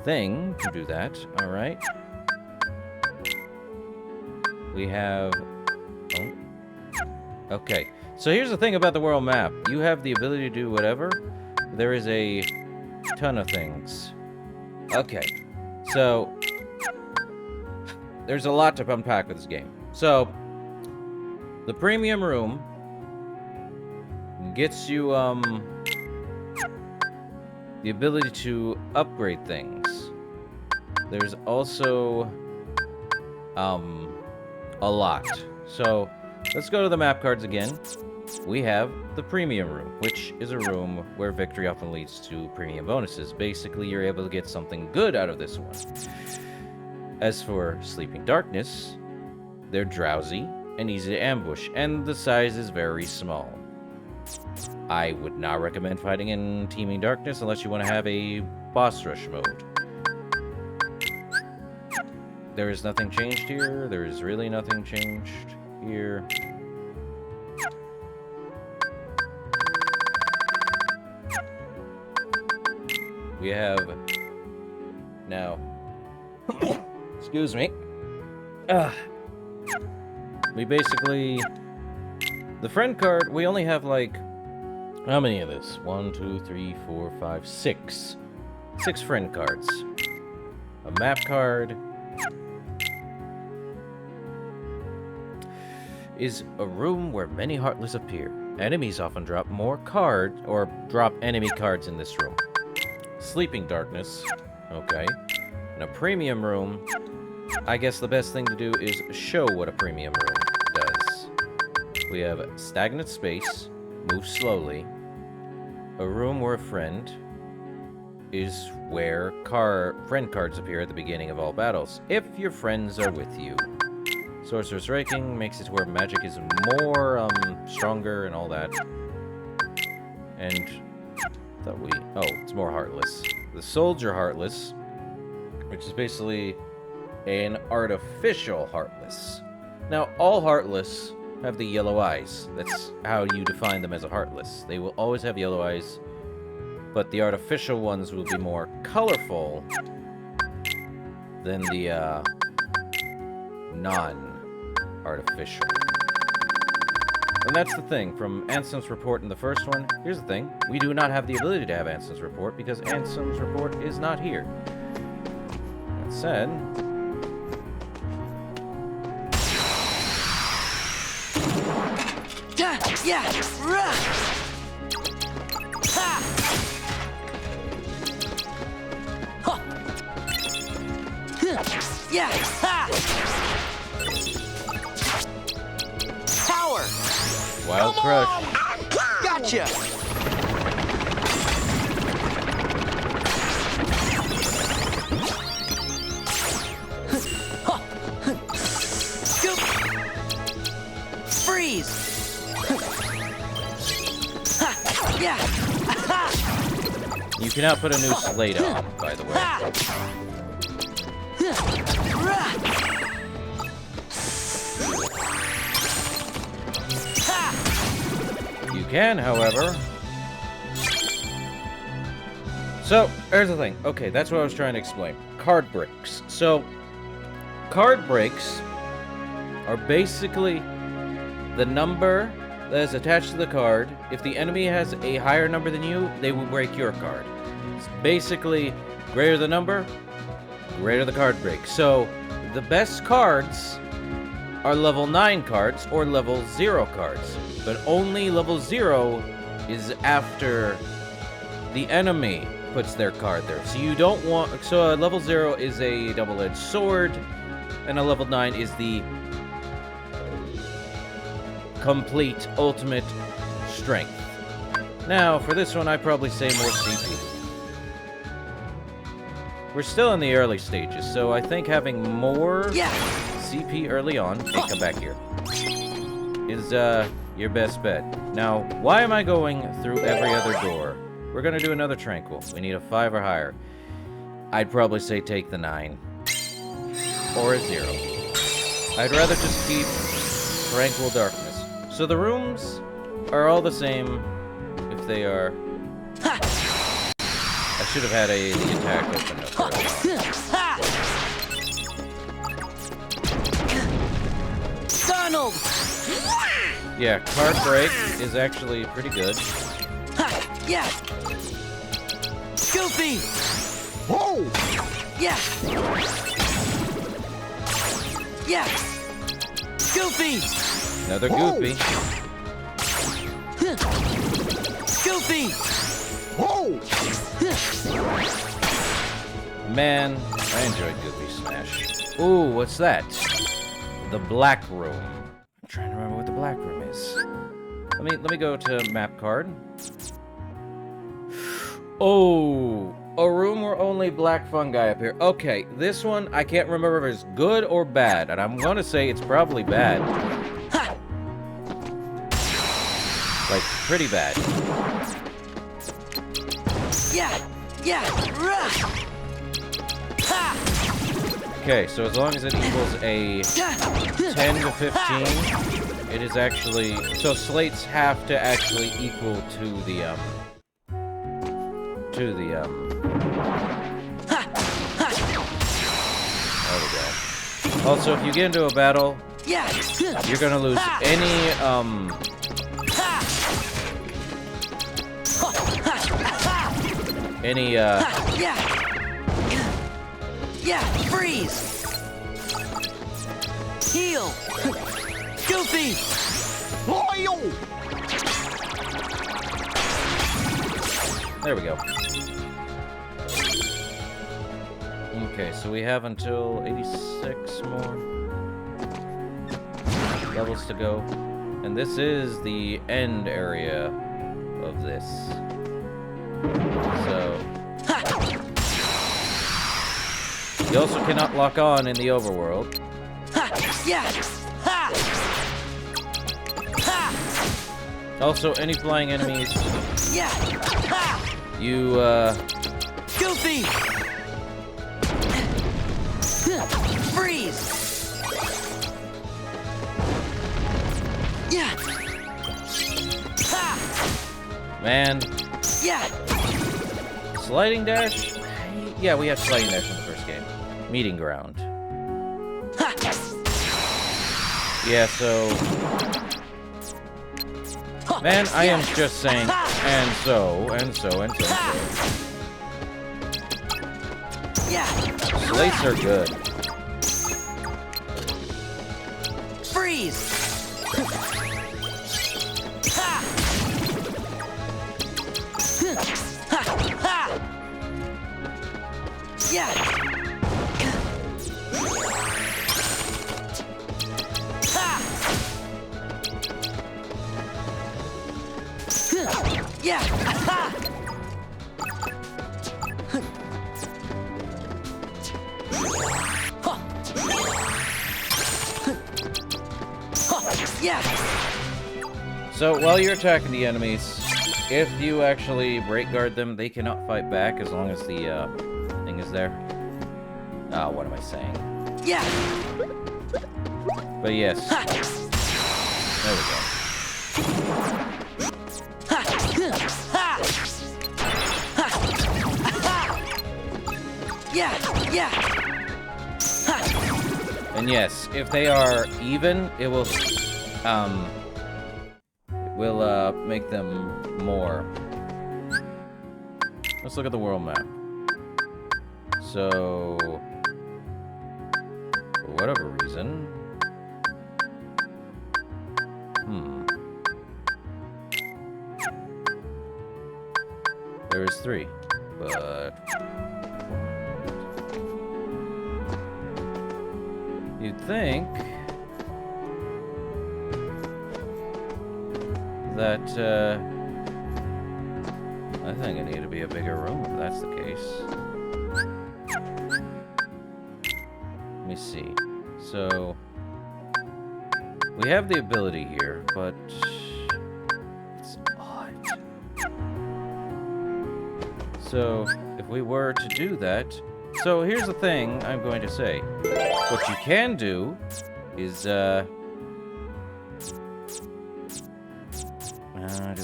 thing can do that. Alright. We have... Oh. Okay. So here's the thing about the world map. You have the ability to do whatever. There is a ton of things. Okay. So... there's a lot to unpack with this game. So... the premium room... gets you, the ability to upgrade things. There's also, a lot. So, let's go to the map cards again. We have the premium room, which is a room where victory often leads to premium bonuses. Basically, you're able to get something good out of this one. As for Sleeping Darkness, they're drowsy and easy to ambush, and the size is very small. I would not recommend fighting in Teeming Darkness unless you want to have a boss rush mode. There is nothing changed here. There is really nothing changed here. We have... now... excuse me. We basically... the friend card, we only have like... how many of this? 1, 2, 3, 4, 5, 6. 6 friend cards. A map card... is a room where many Heartless appear. Enemies often drop more cards, or drop enemy cards in this room. Sleeping Darkness. Okay. In a premium room, I guess the best thing to do is show what a premium room does. We have Stagnant Space, Move Slowly. A room where a friend is where friend cards appear at the beginning of all battles, if your friends are with you. Sorcerer's Raking makes it where magic is more, stronger and all that. And... oh, it's more Heartless. The Soldier Heartless, which is basically an artificial Heartless. Now, all Heartless have the yellow eyes. That's how you define them as a Heartless. They will always have yellow eyes, but the artificial ones will be more colorful than the, non-artificial. And that's the thing, from Ansem's report in the first one, here's the thing, we do not have the ability to have Ansem's report, because Ansem's report is not here. That said... yeah! Yeah! Power! Wild Crush. Gotcha! Scoop! Freeze! Yeah! You cannot put a new slate on, by the way. You can, however... So, here's the thing. Okay, that's what I was trying to explain. Card breaks. So, card breaks are basically the number that is attached to the card. If the enemy has a higher number than you, they will break your card. It's basically greater the number, greater the card break. So, the best cards are level 9 cards or level 0 cards. But only level 0 is after the enemy puts their card there. So you don't want... So a level 0 is a double-edged sword, and a level 9 is the complete, ultimate strength. Now, for this one, I'd probably say more CP. We're still in the early stages, so I think having more CP early on... Hey, come back here. Is, your best bet. Now, why am I going through every other door? We're gonna do another Tranquil. We need a 5 or higher. I'd probably say take the 9. Or a 0. I'd rather just keep Tranquil Darkness. So the rooms are all the same if they are... I should have had the attack open up early. Donald! Yeah, card break is actually pretty good. Yeah! Goofy! Whoa! Yeah! Yeah! Goofy! Another Goofy. Goofy! Whoa! Man, I enjoyed Goofy Smash. Ooh, what's that? The Black Room. I'm trying to remember what the Black Room is. Let me go to map card. Oh, a room where only black fungi appear. Okay, this one I can't remember if it's good or bad, and I'm gonna say it's probably bad. Like, pretty bad. Yeah! Yeah! Okay, so as long as it equals a 10 to 15, it is actually... So Sleights have to actually equal to the, there we go. Also, if you get into a battle, you're gonna lose any, Yeah! Freeze! Heal! Goofy! There we go. Okay, so we have until 86 more levels to go. And this is the end area of this. So... You also cannot lock on in the overworld. Also, any flying enemies... You, Goofy! Freeze! Yeah! Man. Yeah! Sliding dash? Yeah, we had sliding dash in the first game. Meeting ground. Yeah, so... Man, I am just saying, and so, and so, and so, and so. Sleights are good. Freeze! Yeah! Yeah! Yeah! So, while you're attacking the enemies, if you actually break guard them, they cannot fight back as long as the thing is there. What am I saying? Yeah. But yes. There we go. Yeah. And yes, if they are even, it will make them more. Let's look at the world map. So, for whatever reason, there is 3, but you'd think that, I think it need to be a bigger room if that's the case. Let me see. So, we have the ability here, but it's odd. So, if we were to do that, so here's the thing I'm going to say. What you can do is, do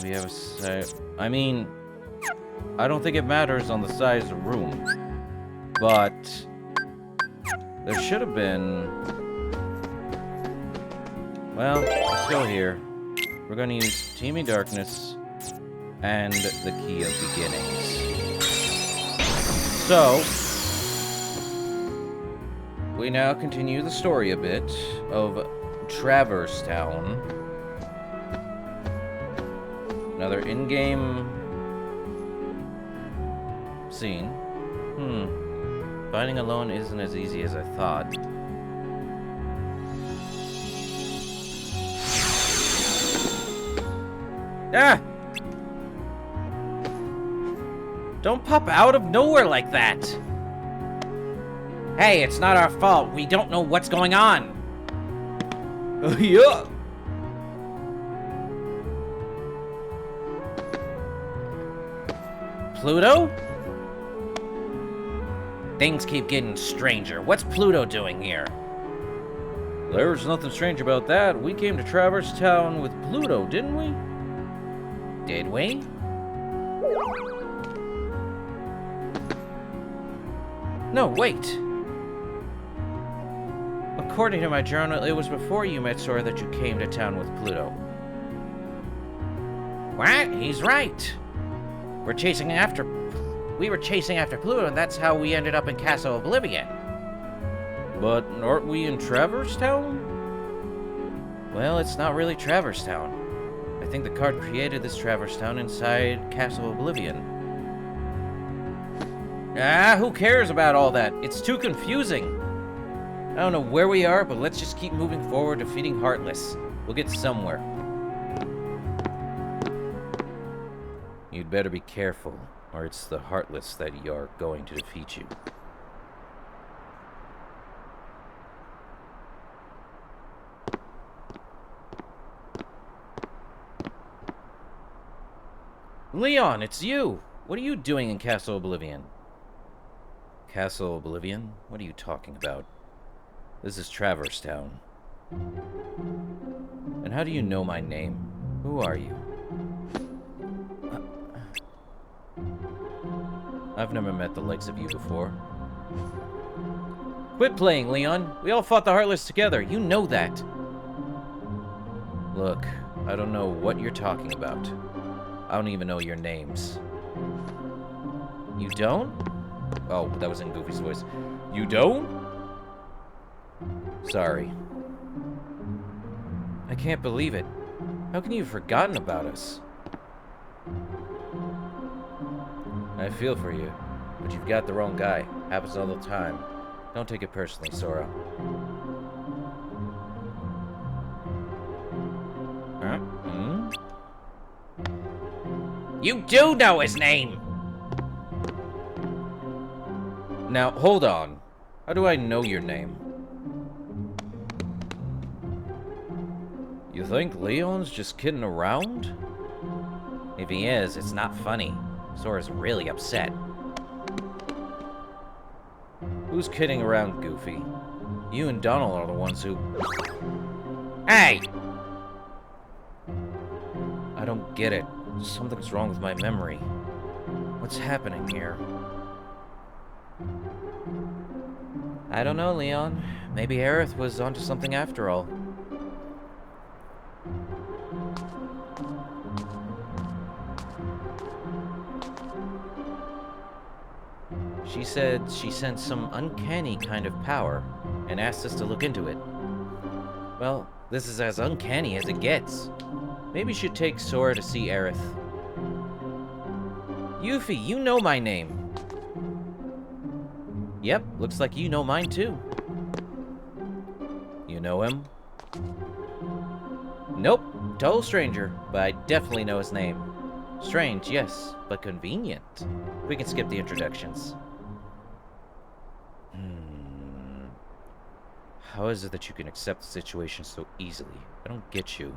we have a size? I mean, I don't think it matters on the size of the room, but there should have been. Well, let's go here. We're going to use Teeming Darkness and the Key of Beginnings. So, we now continue the story a bit of Traverse Town. Another in-game scene. Fighting alone isn't as easy as I thought. Ah! Don't pop out of nowhere like that! Hey, it's not our fault. We don't know what's going on. Yeah. Pluto? Things keep getting stranger. What's Pluto doing here? There's nothing strange about that. We came to Traverse Town with Pluto, didn't we? Did we? No, wait. According to my journal, it was before you met Sora that you came to town with Pluto. What? He's right. We were chasing after Pluto, and that's how we ended up in Castle Oblivion. But aren't we in Traverse Town? Well, it's not really Traverse Town. I think the card created this Traverse Town inside Castle Oblivion. Ah, who cares about all that? It's too confusing. I don't know where we are, but let's just keep moving forward, defeating Heartless. We'll get somewhere. You'd better be careful, or it's the Heartless that are going to defeat you. Leon, it's you! What are you doing in Castle Oblivion? Castle Oblivion? What are you talking about? This is Traverse Town. And how do you know my name? Who are you? I've never met the likes of you before. Quit playing, Leon. We all fought the Heartless together. You know that. Look, I don't know what you're talking about. I don't even know your names. You don't? Oh, that was in Goofy's voice. You don't? Sorry. I can't believe it. How can you have forgotten about us? I feel for you, but you've got the wrong guy. Happens all the time. Don't take it personally, Sora. Huh? You do know his name! Now, hold on. How do I know your name? You think Leon's just kidding around? If he is, it's not funny. Sora's really upset. Who's kidding around, Goofy? You and Donald are the ones who... Hey! I don't get it. Something's wrong with my memory. What's happening here? I don't know, Leon. Maybe Aerith was onto something after all. She said she sensed some uncanny kind of power and asked us to look into it. Well, this is as uncanny as it gets. Maybe you should take Sora to see Aerith. Yuffie, you know my name. Yep, looks like you know mine too. You know him? Nope, total stranger, but I definitely know his name. Strange, yes, but convenient. We can skip the introductions. How is it that you can accept the situation so easily? I don't get you.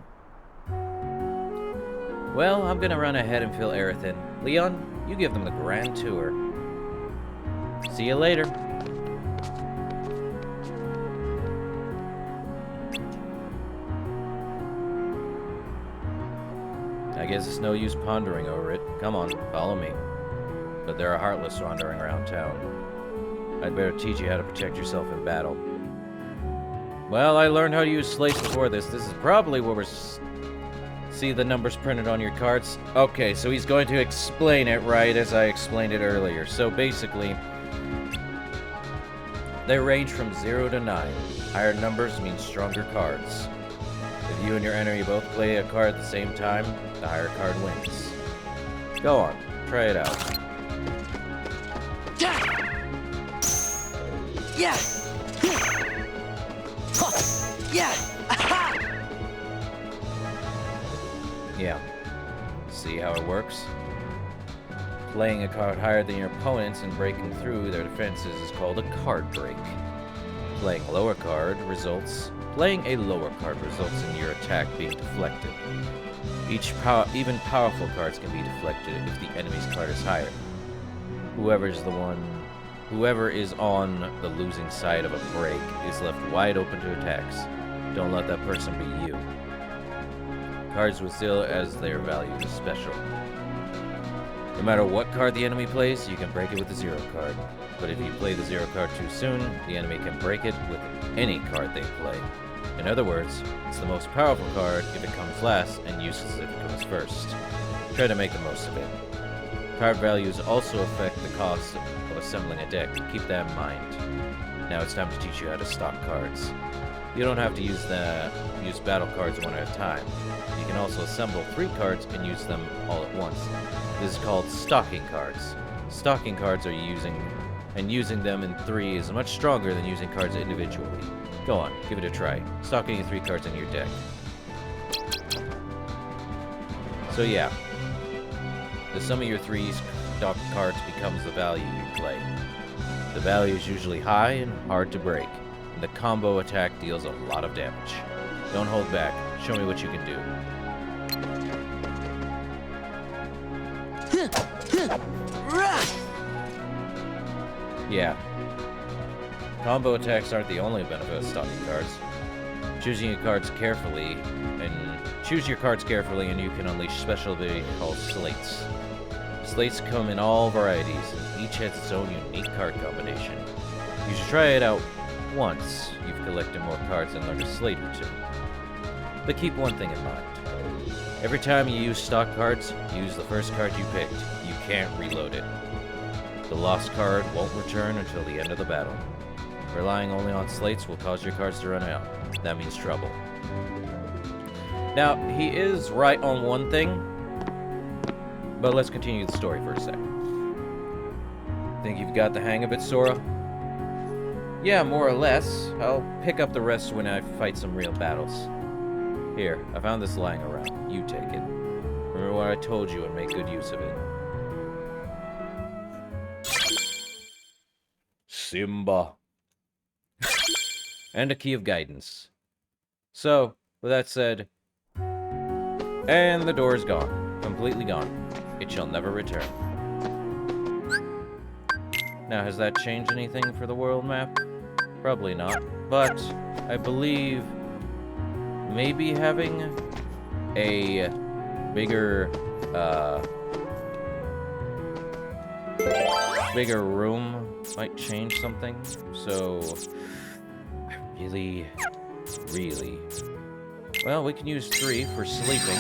Well, I'm gonna run ahead and fill Aerith in. Leon, you give them the grand tour. See you later. I guess it's no use pondering over it. Come on, follow me. But there are Heartless wandering around town. I'd better teach you how to protect yourself in battle. Well, I learned how to use Sleights before this. This is probably where we're... See the numbers printed on your cards? Okay, so he's going to explain it right as I explained it earlier. So basically, they range from 0 to 9. Higher numbers mean stronger cards. If you and your enemy both play a card at the same time, the higher card wins. Go on, try it out. Yeah! Yeah! Aha! Yeah. See how it works? Playing a card higher than your opponents and breaking through their defenses is called a card break. Playing a lower card results in your attack being deflected. Even powerful cards can be deflected if the enemy's card is higher. Whoever is on the losing side of a break is left wide open to attacks. Don't let that person be you. Cards with 0 as their value is special. No matter what card the enemy plays, you can break it with the 0 card. But if you play the 0 card too soon, the enemy can break it with any card they play. In other words, it's the most powerful card if it comes last, and useless if it comes first. Try to make the most of it. Card values also affect the cost of assembling a deck. Keep that in mind. Now it's time to teach you how to stock cards. You don't have to use battle cards one at a time. You can also assemble 3 cards and use them all at once. This is called stocking cards. Stocking cards are using them in 3 is much stronger than using cards individually. Go on, give it a try. Stock any 3 cards in your deck. So yeah, the sum of your 3 stocked cards becomes the value you play. The value is usually high and hard to break, and the combo attack deals a lot of damage. Don't hold back. Show me what you can do. Yeah. Combo attacks aren't the only benefit of stocking cards. Choose your cards carefully, and you can unleash special ability called Sleights. Sleights come in all varieties, and each has its own unique card combination. You should try it out once you've collected more cards and learned a Slate or 2. But keep one thing in mind. Every time you use stock cards, use the first card you picked. You can't reload it. The lost card won't return until the end of the battle. Relying only on Sleights will cause your cards to run out. That means trouble. Now, he is right on one thing, but let's continue the story for a second. Think you've got the hang of it, Sora? Yeah, more or less. I'll pick up the rest when I fight some real battles. Here, I found this lying around. You take it. Remember what I told you and make good use of it. Simba. And a key of guidance. So, with that said, and the door is gone. Completely gone. It shall never return. Now, has that changed anything for the world map? Probably not. But I believe maybe having a bigger room might change something. So I really well, we can use 3 for sleeping.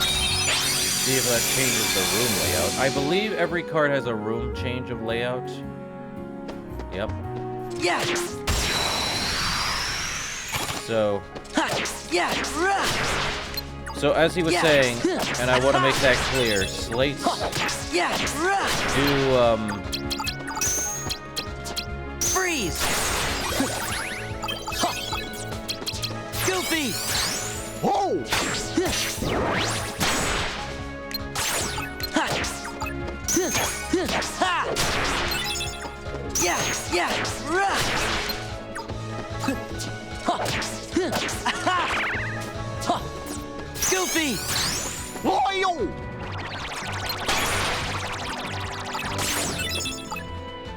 See if that changes the room layout. I believe every card has a room change of layout. Yep. Yes. So Yes. So as he was saying, and I want to make that clear, Sleights do Freeze. Goofy. Whoa! Yes. Yes. Goofy. Whoa!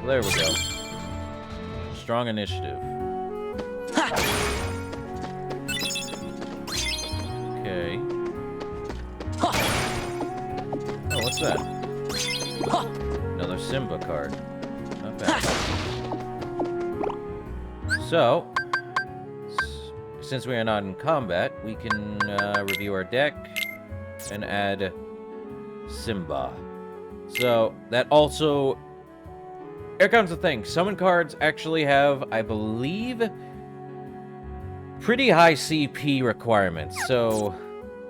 There we go. Strong initiative. Okay. Oh, what's that? Another Simba card. Not bad. So, since we are not in combat, we can review our deck and add Simba. So, that also... Here comes the thing. Summon cards actually have, I believe, pretty high CP requirements. So,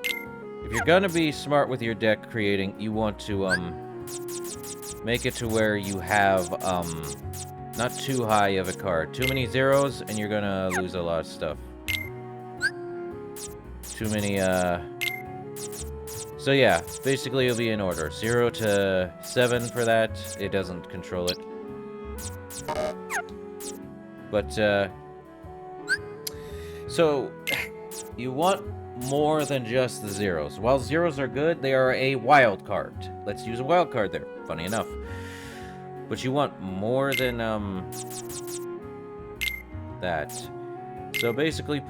if you're gonna be smart with your deck creating, you want to make it to where you have not too high of a card. Too many zeros, and you're gonna lose a lot of stuff. Too many, So yeah, basically it'll be in order. 0 to 7 for that. It doesn't control it. But, so, you want more than just the zeros. While zeros are good, they are a wild card. Let's use a wild card there, funny enough. But you want more than, that. So basically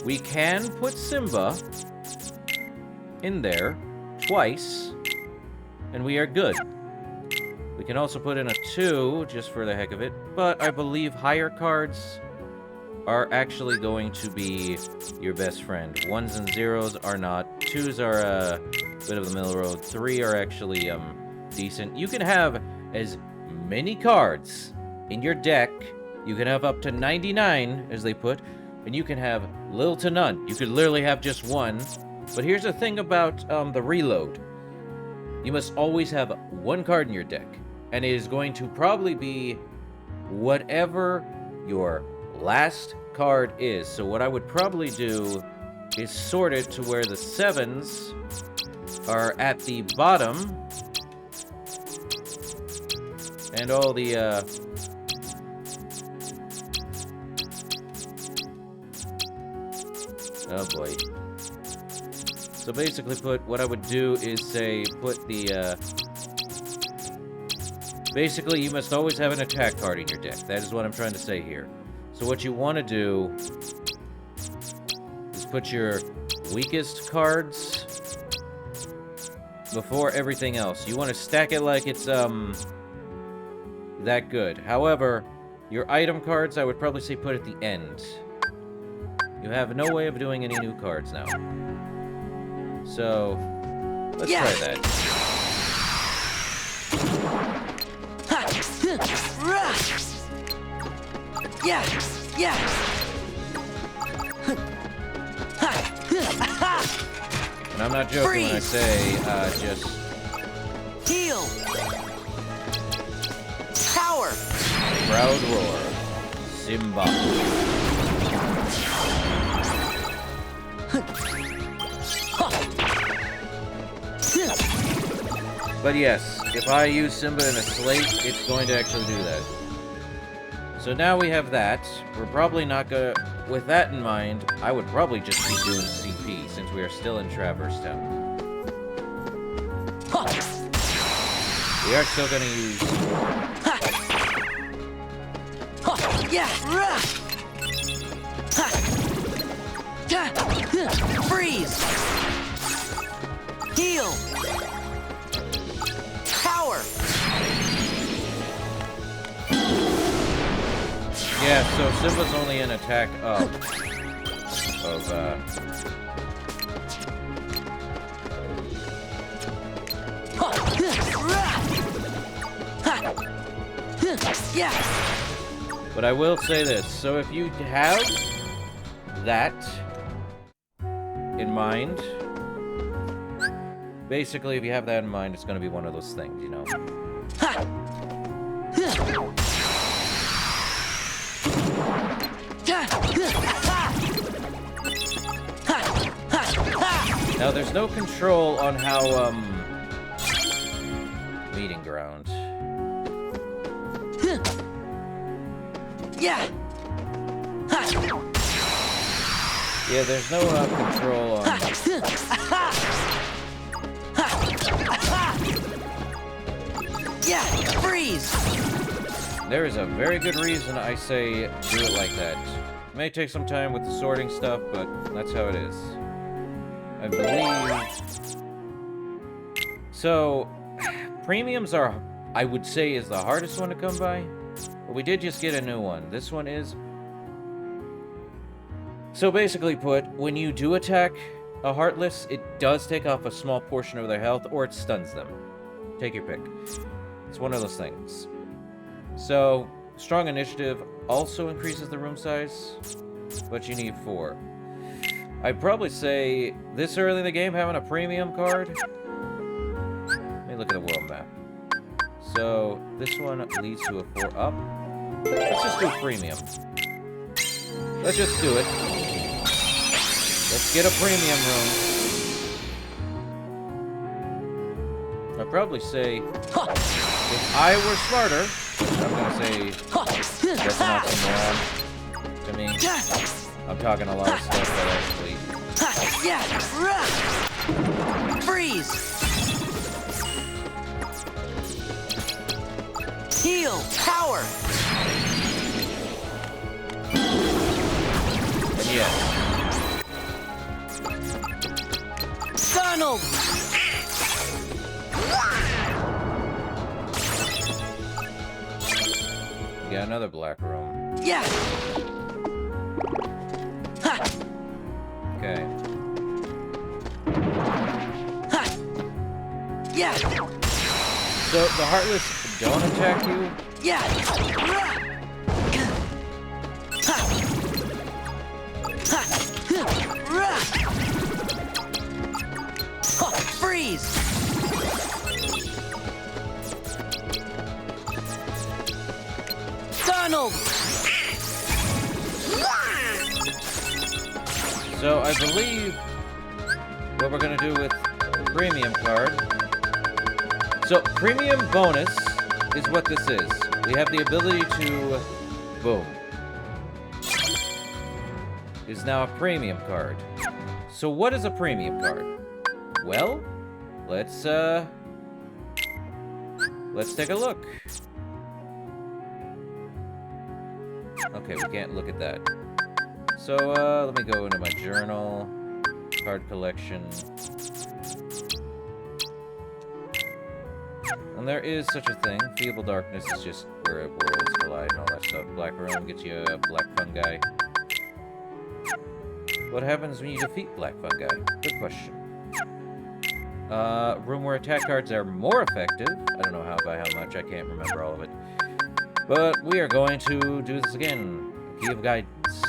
we can put Simba in there twice, and we are good. We can also put in a 2, just for the heck of it, but I believe higher cards are actually going to be your best friend. 1s and 0s are not. 2s are a bit of the middle road. 3 are actually, decent. You can have as many cards in your deck. You can have up to 99, as they put, and you can have little to none. You could literally have just 1. But here's the thing about, the reload. You must always have 1 card in your deck. And it is going to probably be whatever your last card is. So what I would probably do is sort it to where the 7s are at the bottom. And all the, oh boy. So basically what I would do is say, put the, basically, you must always have an attack card in your deck. That is what I'm trying to say here. So what you want to do is put your weakest cards before everything else. You want to stack it like it's, that good. However, your item cards, I would probably say put at the end. You have no way of doing any new cards now. So, let's try that. Yes! Yes! And I'm not joking when I say, just... Heal! Power! Proud Roar. Simba. But yes, if I use Simba in a slate, it's going to actually do that. So now we have that. We're probably not gonna... With that in mind, I would probably just be doing CP, since we are still in Traverse Town. We are still gonna use... Yeah! Freeze! Heal! Power! Yeah, so Simba's only an attack of Yeah! But I will say this, so if you have that in mind, basically if you have that in mind, it's gonna be one of those things, you know? Now there's no control on how, meeting ground. Yeah! Yeah, there's no control on... Yeah! Freeze! There is a very good reason I say do it like that. It may take some time with the sorting stuff, but that's how it is. I believe... So, premiums are, I would say, is the hardest one to come by. But we did just get a new one. This one is... So basically put, when you do attack a Heartless, it does take off a small portion of their health, or it stuns them. Take your pick. It's one of those things. So, strong initiative also increases the room size, but you need 4. I'd probably say, this early in the game, having a premium card... Let me look at the world map. So, this one leads to a 4 up. Let's just do premium. Let's just do it. Let's get a premium room. I'd probably say, if I were smarter, I'm gonna say, that's an oxymoron to me. I'm talking a lot of stuff that actually... Yeah! Freeze! Heal! Power! And yes. Donald! You got another black room. Yeah! Ha! Okay. Ha! Yeah! So, the Heartless don't attack you? Yeah! Ha! Ha! Freeze! Donald! So, I believe what we're gonna do with the premium card. So, premium bonus is what this is. We have the ability to... Boom. Is now a premium card. So, what is a premium card? Well, let's take a look. Okay, we can't look at that. So, let me go into my journal, card collection. And there is such a thing. Feeble darkness is just where worlds collide and all that stuff. Black room gets you a black fungi. What happens when you defeat black fungi? Good question. Room where attack cards are more effective. I don't know by how much, I can't remember all of it. But we are going to do this again. Key of Guidance.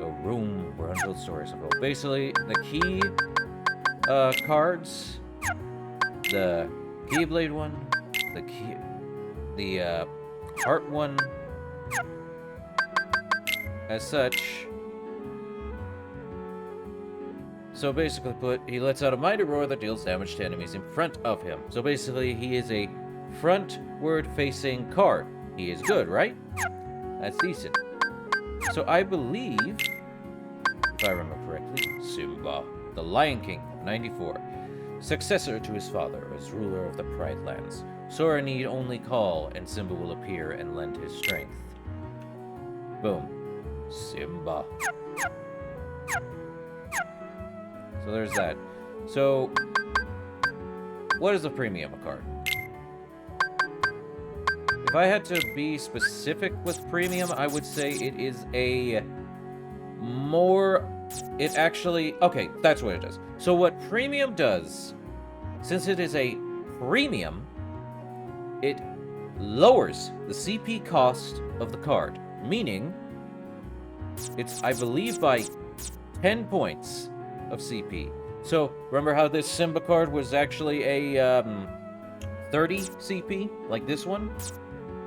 A room where untold stories unfold. Basically, the key cards, the Keyblade one, the Heart one, as such. So basically put, he lets out a mighty roar that deals damage to enemies in front of him. So basically, he is a frontward-facing card. He is good, right? That's decent. So I believe, if I remember correctly, Simba, the Lion King of 94, successor to his father as ruler of the Pride Lands. Sora need only call, and Simba will appear and lend his strength. Boom. Simba. So there's that. So, what is a premium card? If I had to be specific with premium, I would say it is a more... It actually... Okay, that's what it does. So what premium does, since it is a premium, it lowers the CP cost of the card. Meaning, it's, I believe, by 10 points of CP. So, remember how this Simba card was actually a 30 CP, like this one?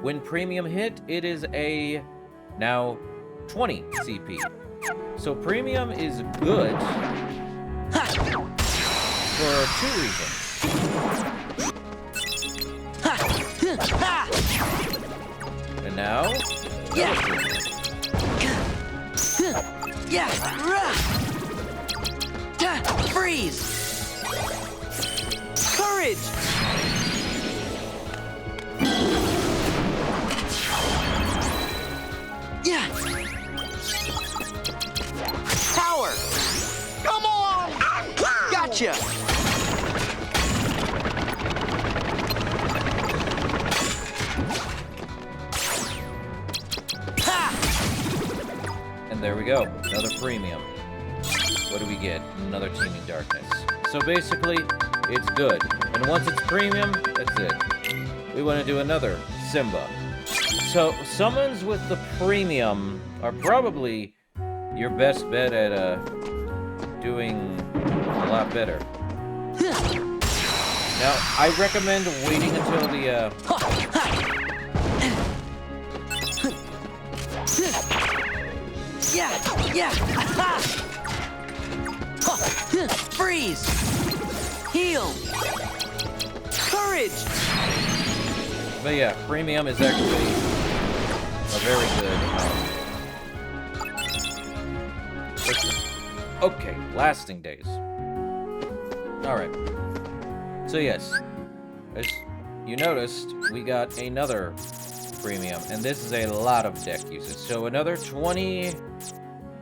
When premium hit, it is a now 20 CP. So premium is good for 2 reasons. And now, Freeze! Courage! Yeah! Power! Come on! Gotcha! Ha! And there we go, another premium. What do we get? Another Teeming Darkness. So basically, it's good. And once it's premium, that's it. We want to do another Simba. So, summons with the premium are probably your best bet at doing a lot better. Now, I recommend waiting until the Freeze! Heal! Courage! But yeah, premium is actually a very good. Okay, lasting days. Alright. So yes, as you noticed, we got another premium, and this is a lot of deck usage. So another 20,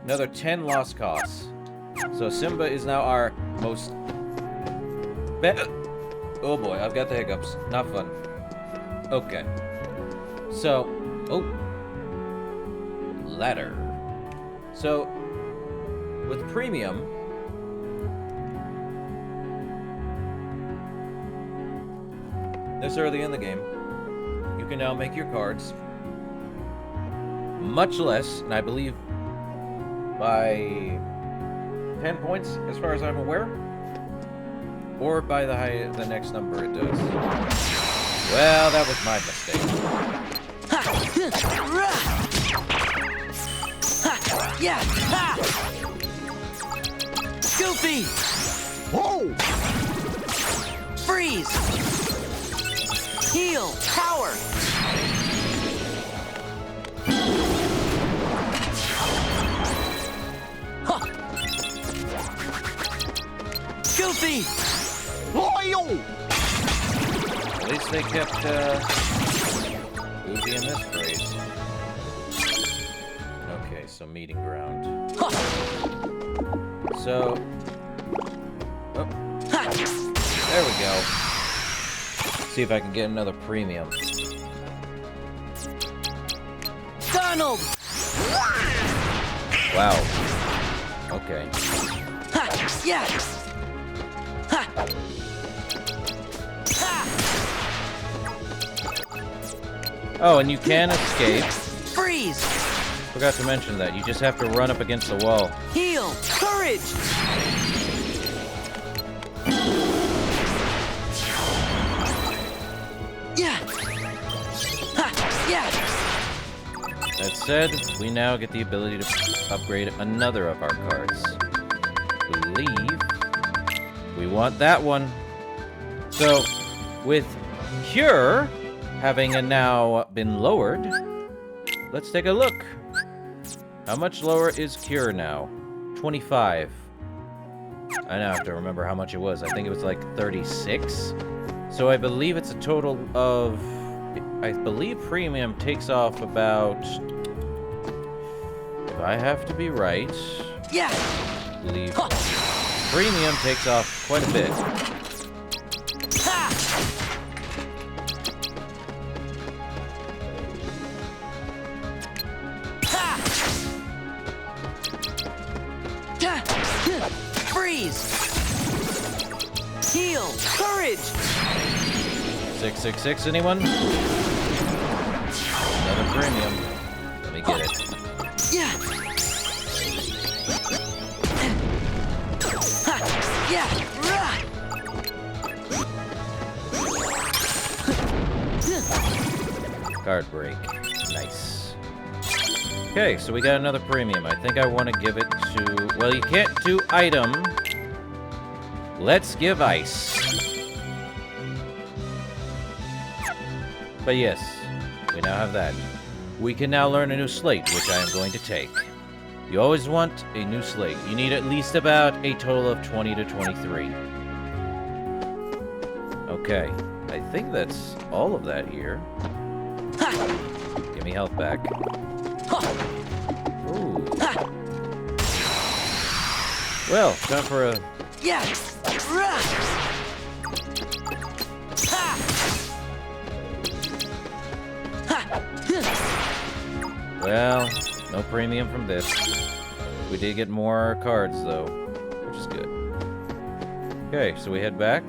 another 10 lost costs. So Simba is now our most... Oh boy, I've got the hiccups. Not fun. Okay. So... Oh. Ladder. So, with premium... This early in the game, you can now make your cards much less, and I believe by 10 points, as far as I'm aware, or by the next number it does. Well, that was my mistake. Goofy! Whoa! Freeze! Heal! Power! Goofy! Loyal! At least they kept, Goofy in this phrase. Okay, so meeting ground. So... Oh. There we go. See if I can get another premium. Donald! Wow. Okay. Oh, and you can escape. Freeze! Forgot to mention that. You just have to run up against the wall. Heal! Courage! That said, we now get the ability to upgrade another of our cards. Believe we want that one. So, with Cure having now been lowered, let's take a look. How much lower is Cure now? 25. I now have to remember how much it was. I think it was like 36. So I believe it's a total of... I believe Premium takes off about if I have to be right, Yeah. I believe premium takes off quite a bit. Ha! Ha! Ha! Freeze! Heal! Courage! 666, anyone? Another premium. Let me get it. Yeah! Ha! Yeah! Rah! Card break. Nice. Okay, so we got another premium. I think I want to give it to... Well, you can't do item. Let's give ice. But yes, we now have that. We can now learn a new slate, which I am going to take. You always want a new slate. You need at least about a total of 20 to 23. Okay, I think that's all of that here. Give me health back. Ooh. Well, time for a... Yeah! Rah! Ha! Ha! Well, no premium from this. We did get more cards, though, which is good. Okay, so we head back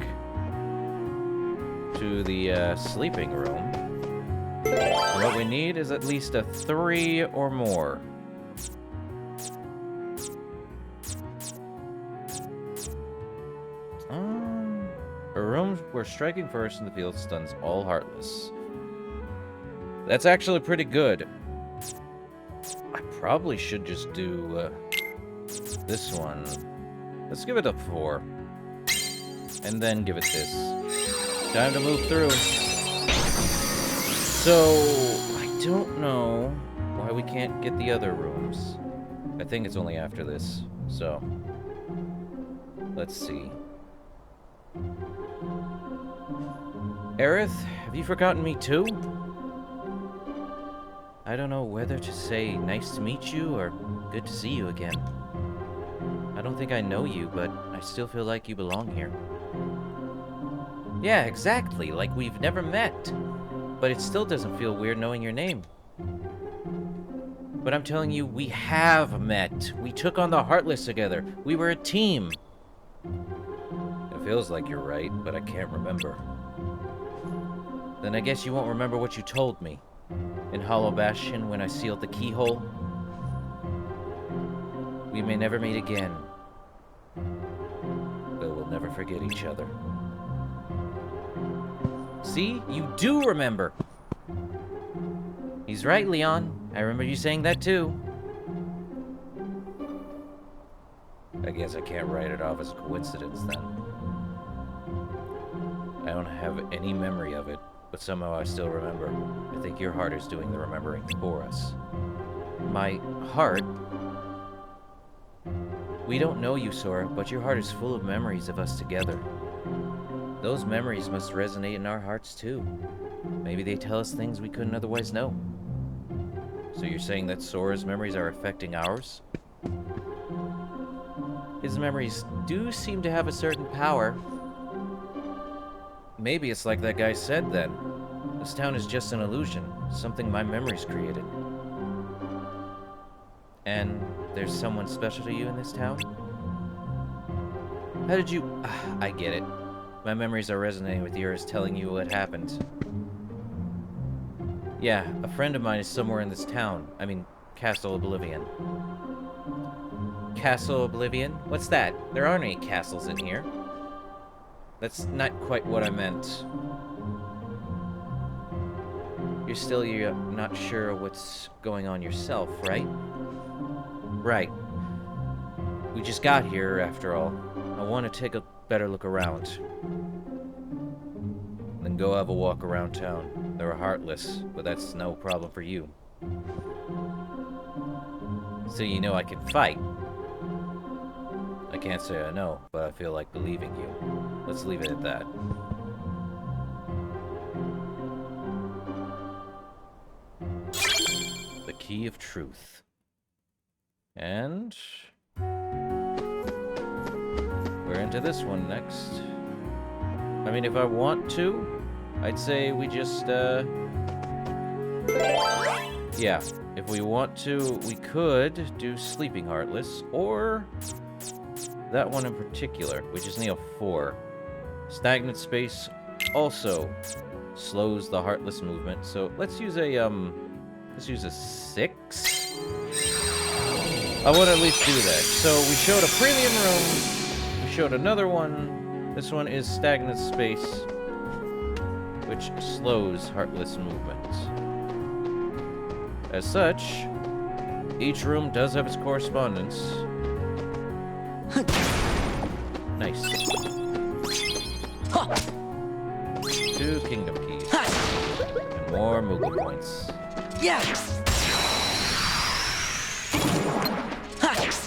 to the sleeping room. And what we need is at least a 3 or more. A room where striking first in the field stuns all heartless. That's actually pretty good. I probably should just do this one. Let's give it a 4. And then give it this. Time to move through. So, I don't know why we can't get the other rooms. I think it's only after this, so... Let's see. Aerith, have you forgotten me too? I don't know whether to say nice to meet you or good to see you again. I don't think I know you, but I still feel like you belong here. Yeah, exactly, like we've never met. But it still doesn't feel weird knowing your name. But I'm telling you, we have met. We took on the Heartless together. We were a team. It feels like you're right, but I can't remember. Then I guess you won't remember what you told me. In Hollow Bastion, when I sealed the keyhole. We may never meet again. But we'll never forget each other. See? You do remember! He's right, Leon. I remember you saying that too. I guess I can't write it off as a coincidence then. I don't have any memory of it, but somehow I still remember. I think your heart is doing the remembering for us. My heart? We don't know you, Sora, but your heart is full of memories of us together. Those memories must resonate in our hearts too. Maybe they tell us things we couldn't otherwise know. So you're saying that Sora's memories are affecting ours? His memories do seem to have a certain power. Maybe it's like that guy said then. This town is just an illusion, something my memories created. And there's someone special to you in this town? How did you... I get it. My memories are resonating with yours, telling you what happened. Yeah, a friend of mine is somewhere in this town. I mean, Castle Oblivion. Castle Oblivion? What's that? There aren't any castles in here. That's not quite what I meant. You're not sure what's going on yourself, right? Right. We just got here, after all. I want to take a better look around. Then go have a walk around town. They're heartless, but that's no problem for you. So you know I can fight. I can't say I know, but I feel like believing you. Let's leave it at that. The Key of Truth. And we're into this one next. I mean, if I want to, I'd say we just, yeah, if we want to, we could do Sleeping Heartless, or that one in particular, which is Neo 4. Stagnant space also slows the Heartless movement, so let's use a 6. I want to at least do that. So we showed a premium room, we showed another one. This one is Stagnant Space, which slows Heartless movement. As such, each room does have its correspondence. Nice. 2 kingdom keys. And more Moogle points. Yeah.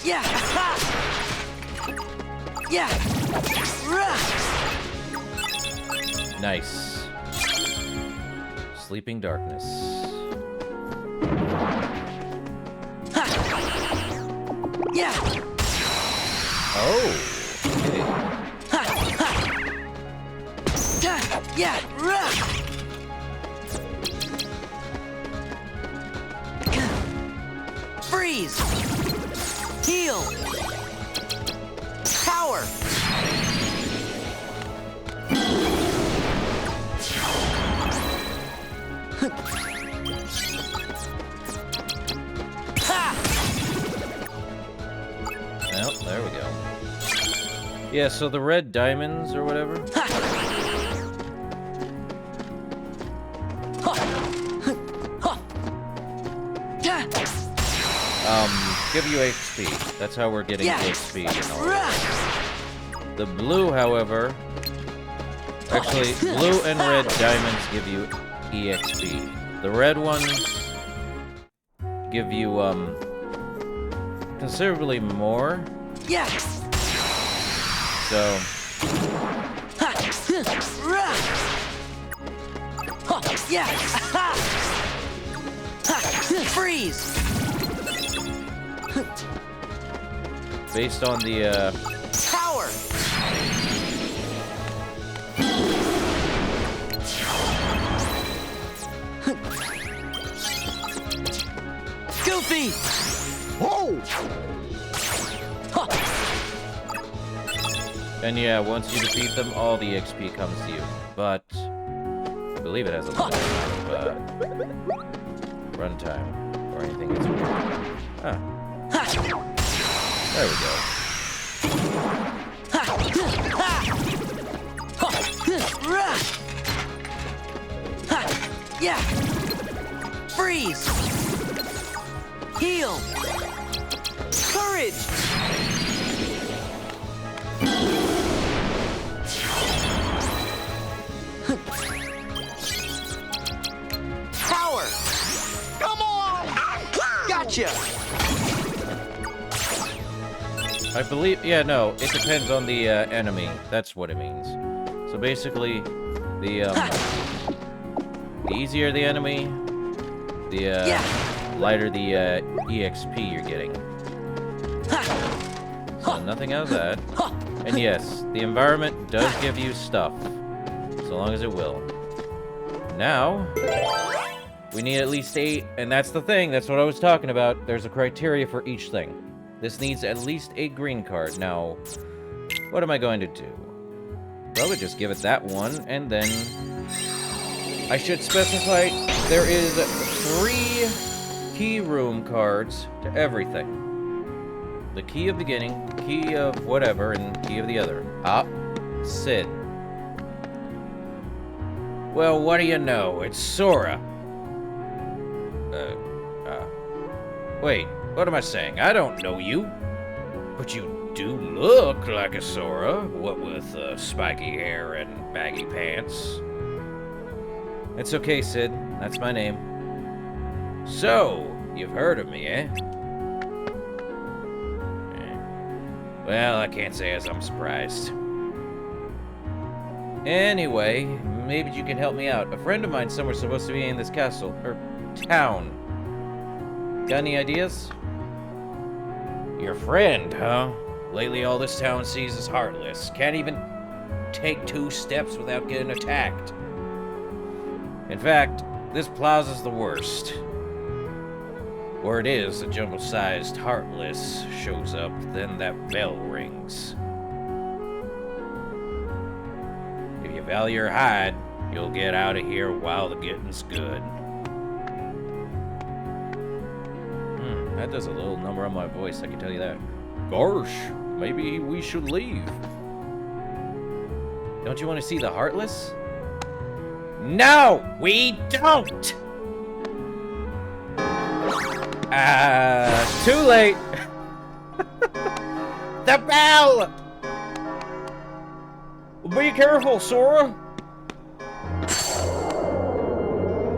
Yeah. Yeah. Nice. Sleeping Darkness. Yeah. Oh. Okay. Yeah. Freeze. Heal. Power. Well, there we go. Yeah, so the red diamonds or whatever. Give you HP. That's how we're getting HP and all that. The blue, however, actually, blue and red diamonds give you EXP. The red ones give you, considerably more. Yes. So, freeze. based on the, Power. Goofy. Whoa! and yeah, once you defeat them, all the XP comes to you. But, I believe it has a limit of, runtime, or anything that's weird. Ah. There we go. Yeah. Freeze. Heal. Courage. Power. Come on. Gotcha. I believe, yeah, no, it depends on the, enemy. That's what it means. So basically, the easier the enemy, the, lighter the, EXP you're getting. So nothing out of that. And yes, the environment does give you stuff. So long as it will. Now, we need at least 8, and that's the thing, that's what I was talking about. There's a criteria for each thing. This needs at least a green card. Now, what am I going to do? Probably just give it that one, and then I should specify there is 3 key room cards to everything. The key of beginning, key of whatever, and key of the other. Ah, Sid. Well, what do you know? It's Sora. Wait, what am I saying? I don't know you. But you do look like a Sora, what with spiky hair and baggy pants. It's okay, Sid. That's my name. So, you've heard of me, eh? Well, I can't say as I'm surprised. Anyway, maybe you can help me out. A friend of mine somewhere's supposed to be in this castle, or town. Got any ideas? Your friend, huh? Lately all this town sees is heartless. Can't even take 2 steps without getting attacked. In fact, this plaza's the worst. Word is, a jumbo-sized heartless shows up, then that bell rings. If you value your hide, you'll get out of here while the getting's good. That does a little number on my voice, I can tell you that. Gosh, maybe we should leave. Don't you want to see the Heartless? No, we don't! Too late! The bell! Be careful, Sora!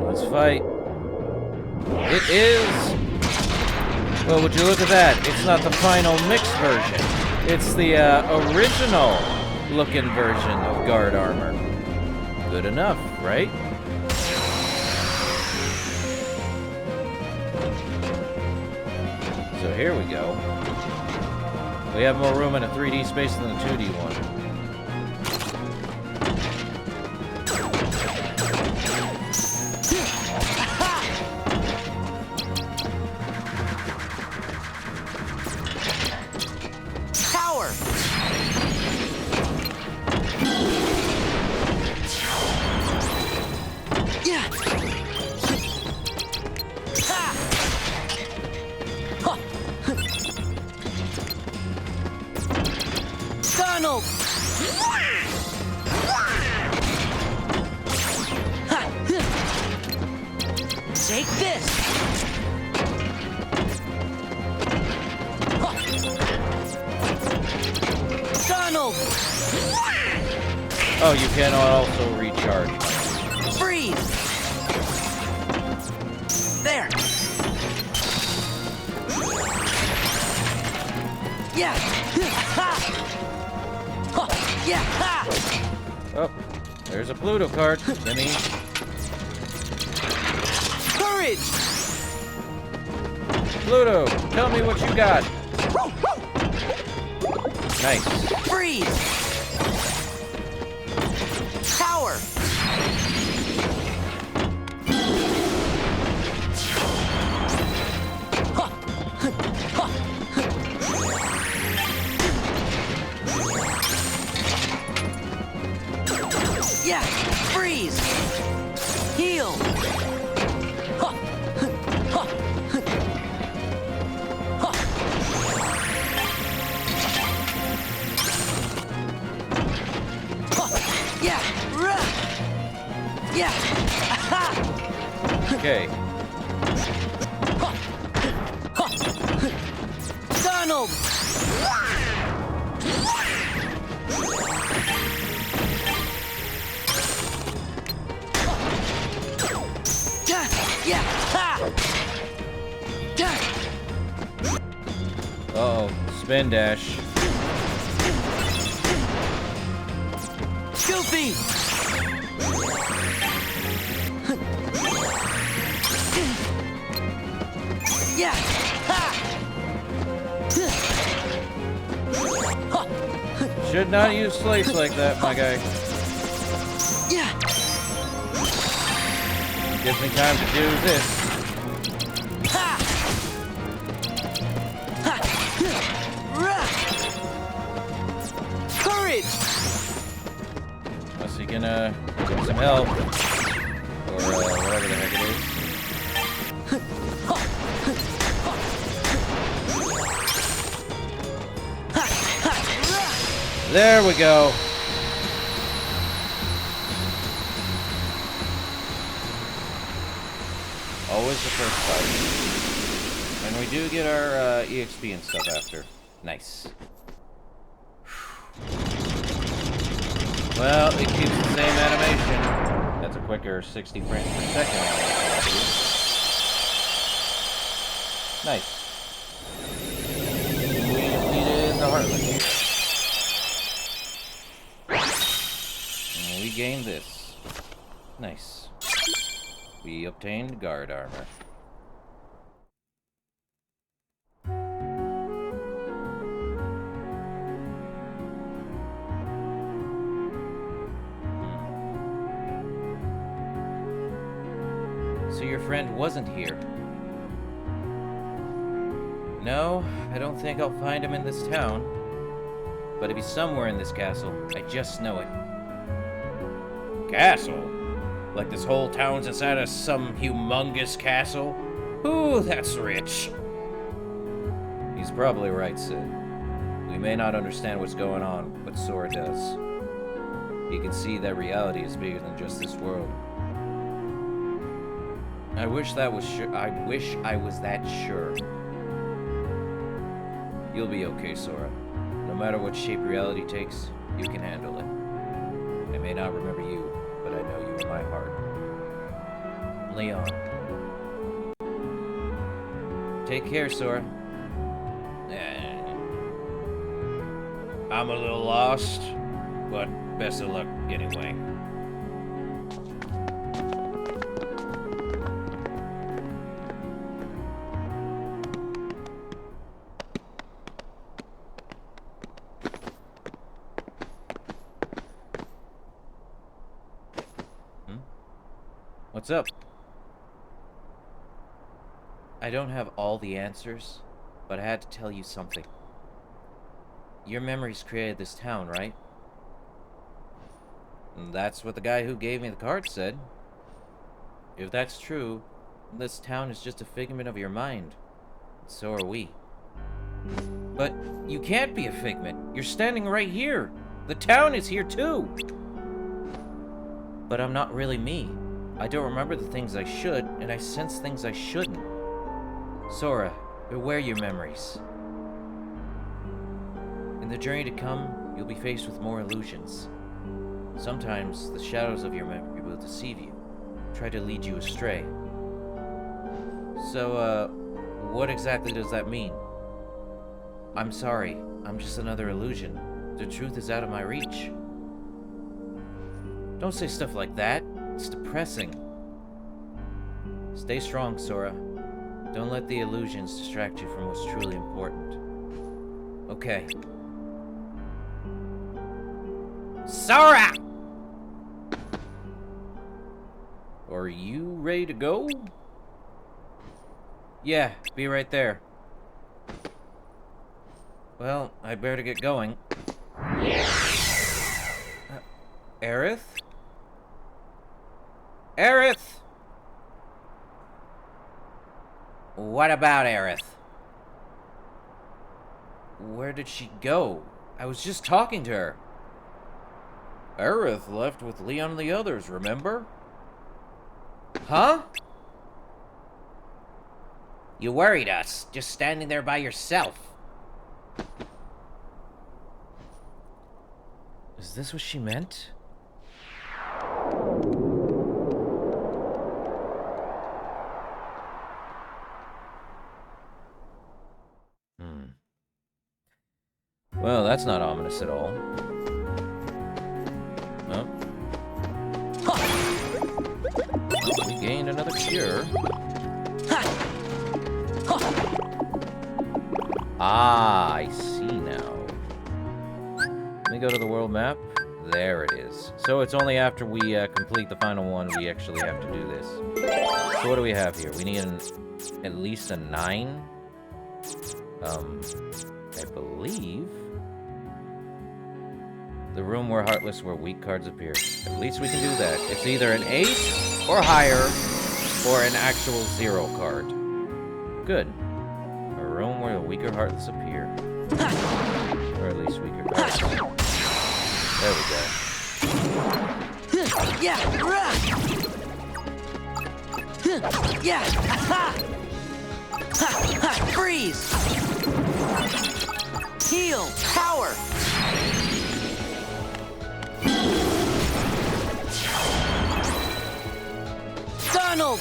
Let's fight. It is... Well, would you look at that? It's not the final mixed version. It's the original looking version of guard armor. Good enough, right? So here we go. We have more room in a 3D space than a 2D one. Take this! Donald! Oh, you can also recharge. Freeze! There! Yeah! Ha! Yeah! Ha! Oh, there's a Pluto card. Jimmy. Courage! Pluto, tell me what you got. Nice. Freeze! Power! Yeah! Freeze! Heal! Yeah! Okay. Donald! Yeah! Uh-oh. Spin dash. Goofy! Yeah! Should not use Sleights like that, my guy. Yeah! Gives me time to do this. Ha! Ha! Courage! Unless he can, get some help. Or, whatever the heck it is. There we go. Always the first fight. And we do get our EXP and stuff after. Nice. Well, it keeps the same animation. That's a quicker 60 frames per second animation. Nice. We defeated the Heartless. And we gained this. Nice. We obtained guard armor. your friend wasn't here. No, I don't think I'll find him in this town. But if he's somewhere in this castle, I just know it. Castle? Like this whole town's inside of some humongous castle? Ooh, that's rich. He's probably right, Sid. We may not understand what's going on, but Sora does. He can see that reality is bigger than just this world. I wish I was that sure. You'll be okay, Sora. No matter what shape reality takes, you can handle it. I may not remember you, but I know you in my heart. Leon. Take care, Sora. I'm a little lost, but best of luck anyway. What's up? I don't have all the answers, but I had to tell you something. Your memories created this town, right? And that's what the guy who gave me the card said. If that's true, this town is just a figment of your mind. So are we. But you can't be a figment. You're standing right here. The town is here too. But I'm not really me. I don't remember the things I should, and I sense things I shouldn't. Sora, beware your memories. In the journey to come, you'll be faced with more illusions. Sometimes, the shadows of your memory will deceive you, try to lead you astray. So, what exactly does that mean? I'm sorry, I'm just another illusion. The truth is out of my reach. Don't say stuff like that. It's depressing. Stay strong, Sora. Don't let the illusions distract you from what's truly important. Okay. Sora! Are you ready to go? Yeah, be right there. Well, I better get going. Aerith? Aerith! What about Aerith? Where did she go? I was just talking to her. Aerith left with Leon and the others, remember? Huh? You worried us, just standing there by yourself. Is this what she meant? Well, that's not ominous at all. Oh. Well, we gained another cure. Ah, I see now. Let me go to the world map. There it is. So it's only after we complete the final one we actually have to do this. So what do we have here? We need at least a 9. I believe... the room where Heartless where weak cards appear. At least we can do that. It's either an 8 or higher, or an actual 0 card. Good. A room where the weaker Heartless appear. Or at least weaker cards. There we go. Yeah! Yeah! Freeze! Heal! Power! Donald!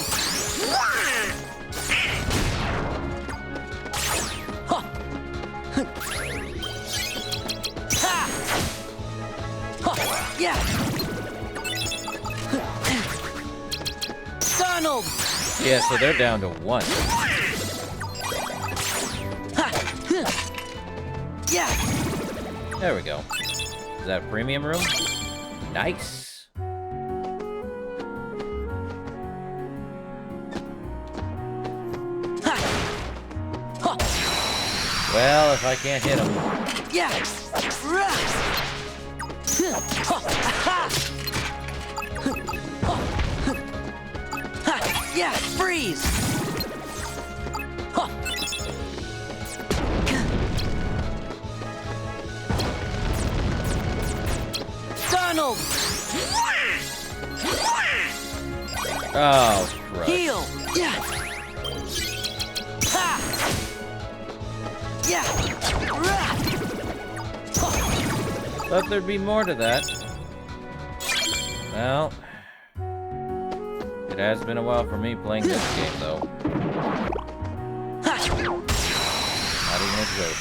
Yeah! Donald! Yeah, so they're down to 1. Yeah! There we go. Is that a premium room? Nice. Well, if I can't hit him. Yeah. Yeah, freeze. Donald. Oh, Christ. Heal. Yeah. Ha. Yeah. Thought there'd be more to that. Well, it has been a while for me playing this game, though. Not even a joke.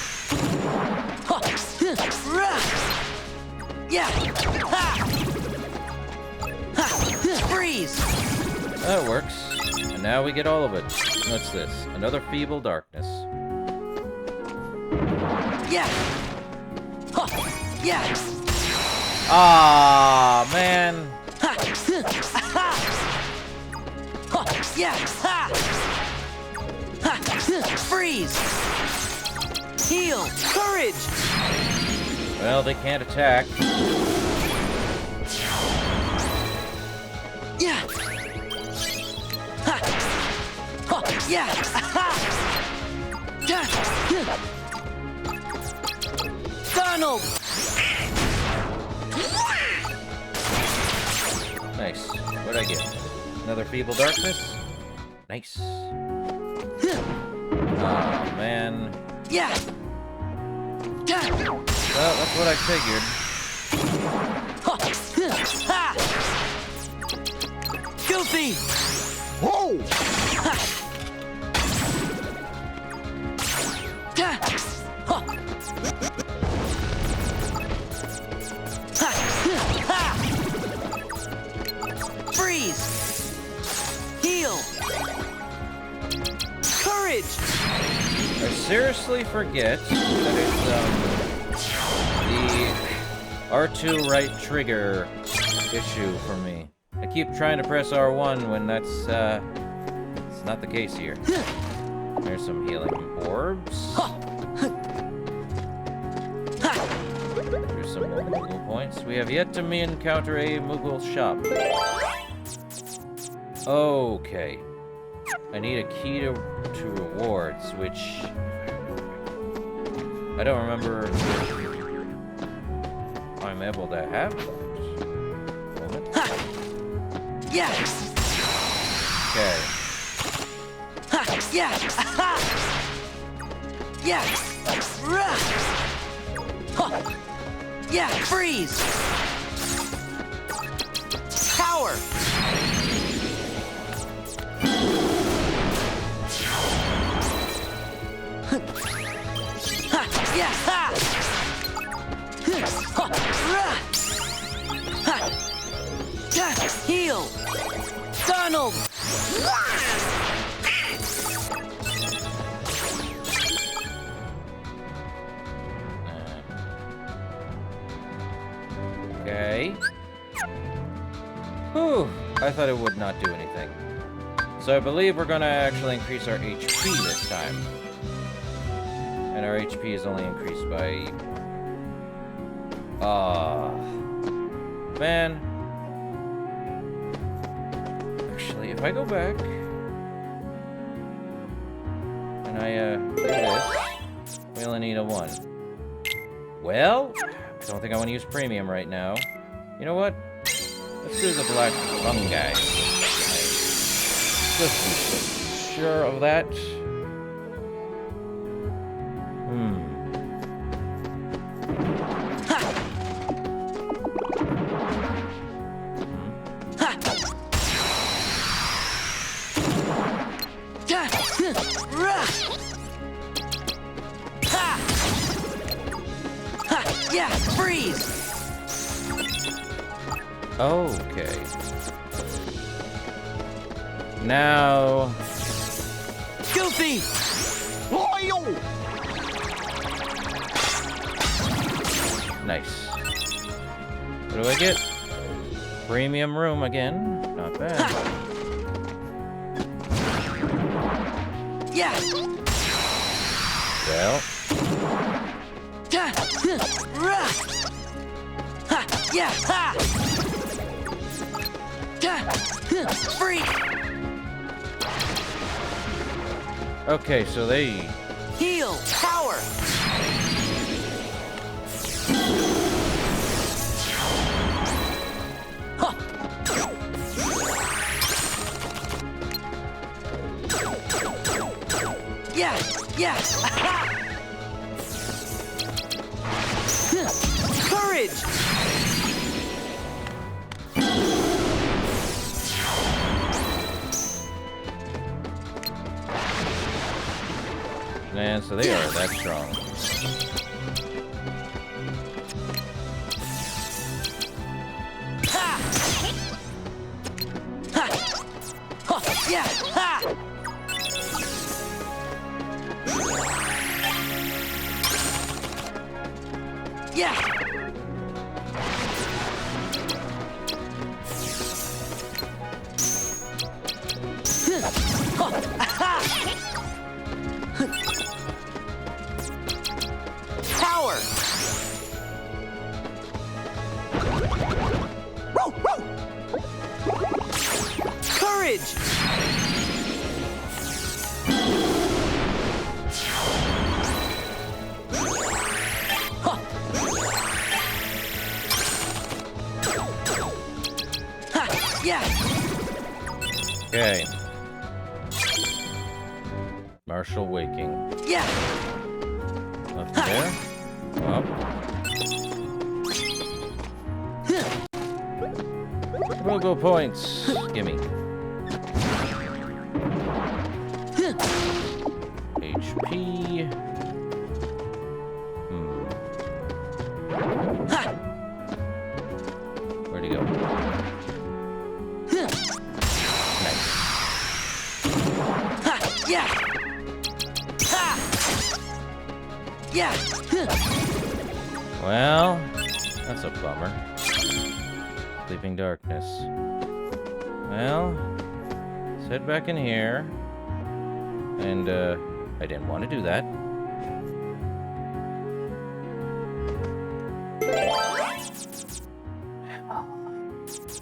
Yeah. Ha. Ha. Freeze. That works. And now we get all of it. What's this? Another feeble darkness. Yeah. Huh. Yeah. Ah, man. Ha. Ha. Huh. Yeah. Ha. Ha. Freeze. Heal. Courage. Well, they can't attack. Yeah. Ha. Huh. Yeah. Ha. Yeah. Donald. Nice. What'd I get? Another feeble darkness? Nice. Oh, man. Yeah. Yeah. Well, that's what I figured. Ha. Goofy. Whoa! Ha. Yeah. Huh. Ha. Ha. Freeze. Heal. Courage. I seriously forget that it's, the R2 right trigger issue for me. I keep trying to press R1 when that's, it's not the case here. There's some healing orbs. There's some more Moogle points. We have yet to encounter a Moogle shop. Okay. I need a key to rewards, which I don't remember if I'm able to have that. Moment. Yeah. Okay. Ha. Yeah. Ha. Yeah. Rah. Huh. Yeah. Freeze. Power. Ha. Yeah. Ha. Huh. Rah. Ha. Yeah. Heal. Donald. Okay. Whew. I thought it would not do anything. So I believe we're gonna actually increase our HP this time. And our HP is only increased by... man. Actually, if I go back... and I, do this... we only need a 1. Well... I don't think I want to use premium right now. You know what? Let's do the black fungi. Just be sure of that. Yeah, freeze. Okay. Now... Goofy. nice. What do I get? Premium room again. Not bad. Yeah. Well, Yeah! Ha! Free! Okay, so they... Heal! Power! Huh. Yeah! Yeah! Courage! Man, so they are that strong. Ha! Ha! Huh. Yeah! Ha! Yeah! Huh. Aha! Power! Woo, woo. Courage! Huh. Ha, yeah! Okay. Martial waking. Yeah! Nothing there. Up. Rogo points. Gimme. HP. Ha! Where'd he go? Nice. Ha! Yeah! Ha! Yeah! Well, that's a bummer. Sleeping darkness. Well, let's head back in here. And, I didn't want to do that.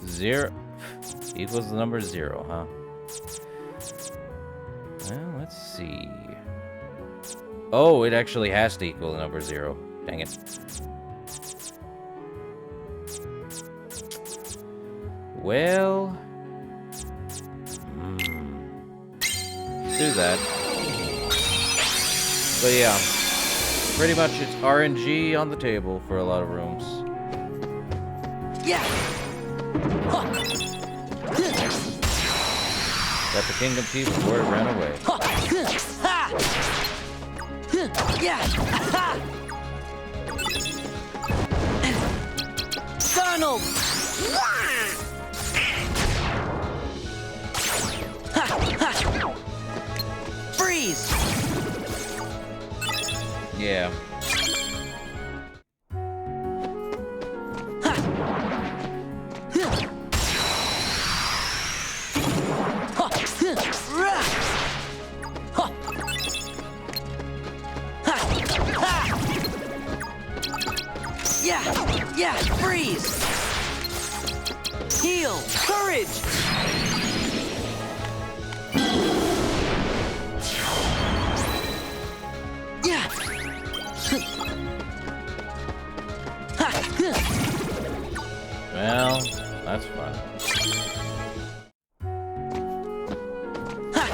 Zero equals the number 0, huh? Well, let's see. Oh, it actually has to equal the number 0. Dang it. Well... do that. But yeah, pretty much it's RNG on the table for a lot of rooms. Yeah! Huh. That the kingdom keeps before it ran away. Ha! Yeah! Ha! Donald! Ha! Ha! Freeze! Yeah. Ha! Ha! Rah! Ha! Ha! Ha! Yeah! Yeah! Freeze! Heal! Courage! Yeah! Ha! Well, that's fun. Ha!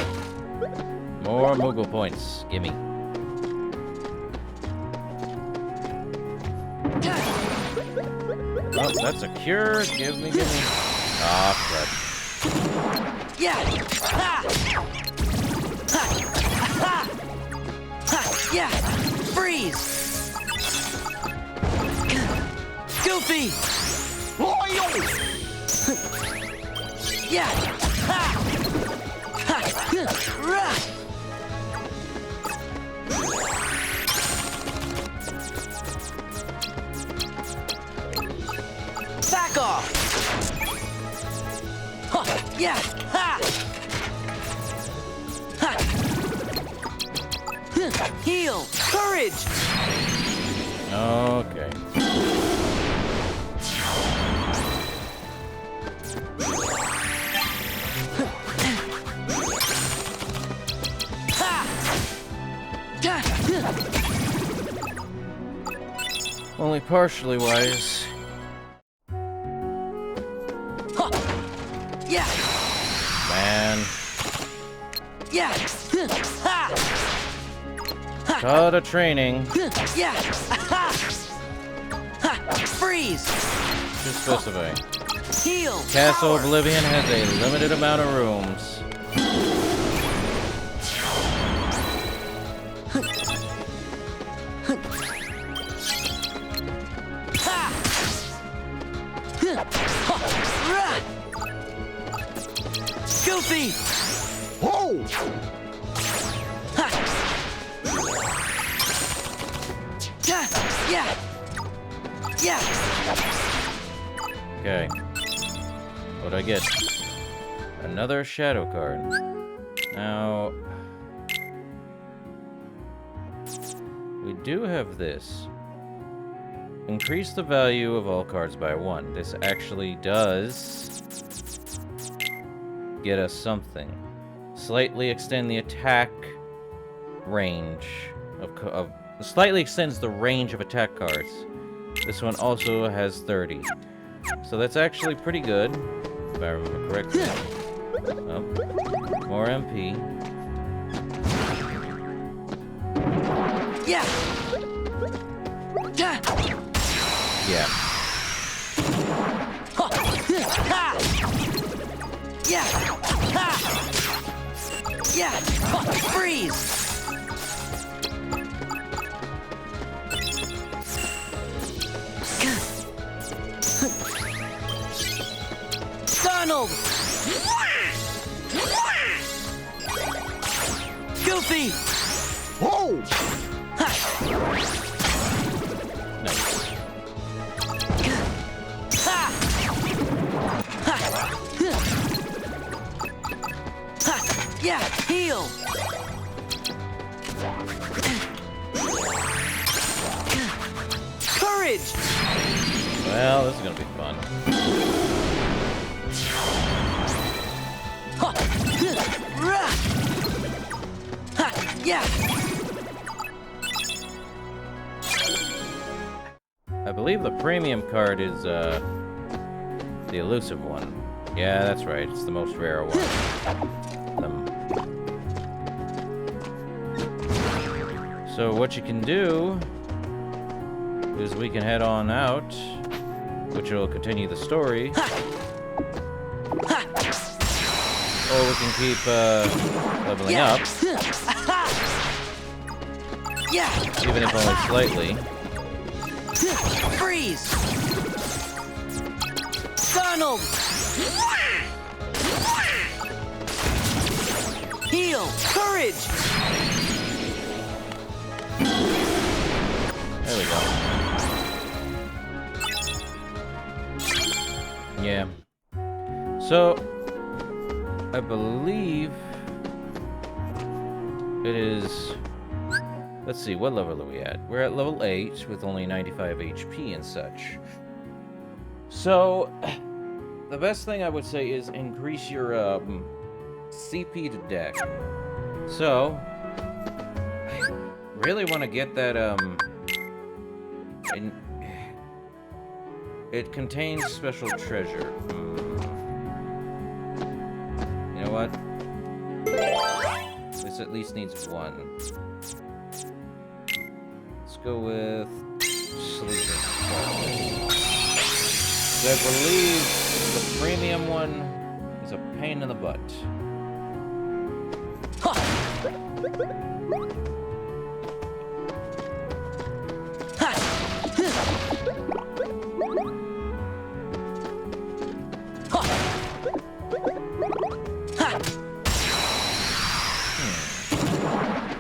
More Moogle points. Gimme. Oh, that's a cure. Give me. Ah, crap. Yeah! Ha! Ha! Ha! Ha! Yeah! Freeze! Goofy! Yeah! Ha! Ha! Rah! Back off! Huh. Yeah! Ha! Ha! Heal! Courage! Okay. Only partially wise. Yeah. Man. Yeah. Call to training. Yeah. Freeze. To specify. Heal. Castle Power. Oblivion has a limited amount of rooms. Goofy. Whoa! Yeah. Yeah. Okay. What'd I get? Another shadow card. Now... we do have this. Increase the value of all cards by 1. This actually does... get us something. Slightly extend the attack range of slightly extends the range of attack cards. This one also has 30. So that's actually pretty good, if I remember correctly. Oh, more MP. Yeah. Yeah. Yeah. Yeah. Freeze. Donald. Goofy. Whoa! Nice. Yeah, heal. Courage. Well, this is gonna be fun. Yeah. I believe the premium card is the elusive one. Yeah, that's right. It's the most rare one. So what you can do is we can head on out, which will continue the story. Or we can keep leveling up, Yeah. even if only slightly. Freeze. Donald. Heal. Courage. There we go. Yeah. So, I believe it is... Let's see, what level are we at? We're at level 8 with only 95 HP and such. So, the best thing I would say is increase your CP to deck. So, I really want to get that it contains special treasure. You know what? This at least needs 1. Let's go with Sleeping. So I believe the premium one is a pain in the butt.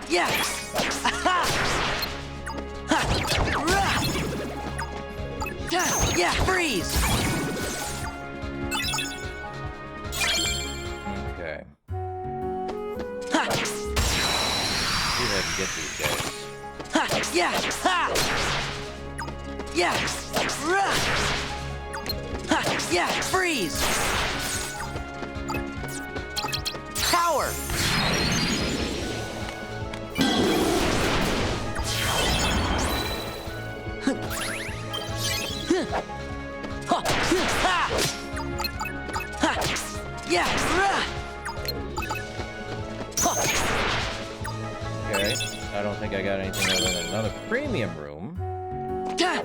Yeah. Yeah, freeze. Okay. See if I can get these guys. Yeah. Yeah! Rah! Ha! Yeah! Freeze! Power! Yeah! Okay. I don't think I got anything other than another premium room. Yeah!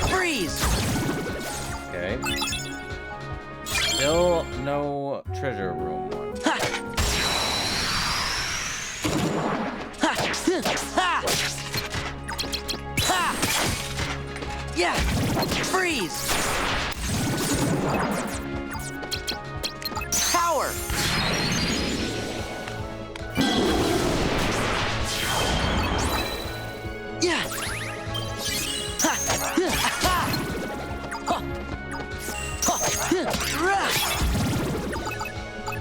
Freeze! Okay. Still no treasure room one. Yeah! Freeze! Power! Yeah!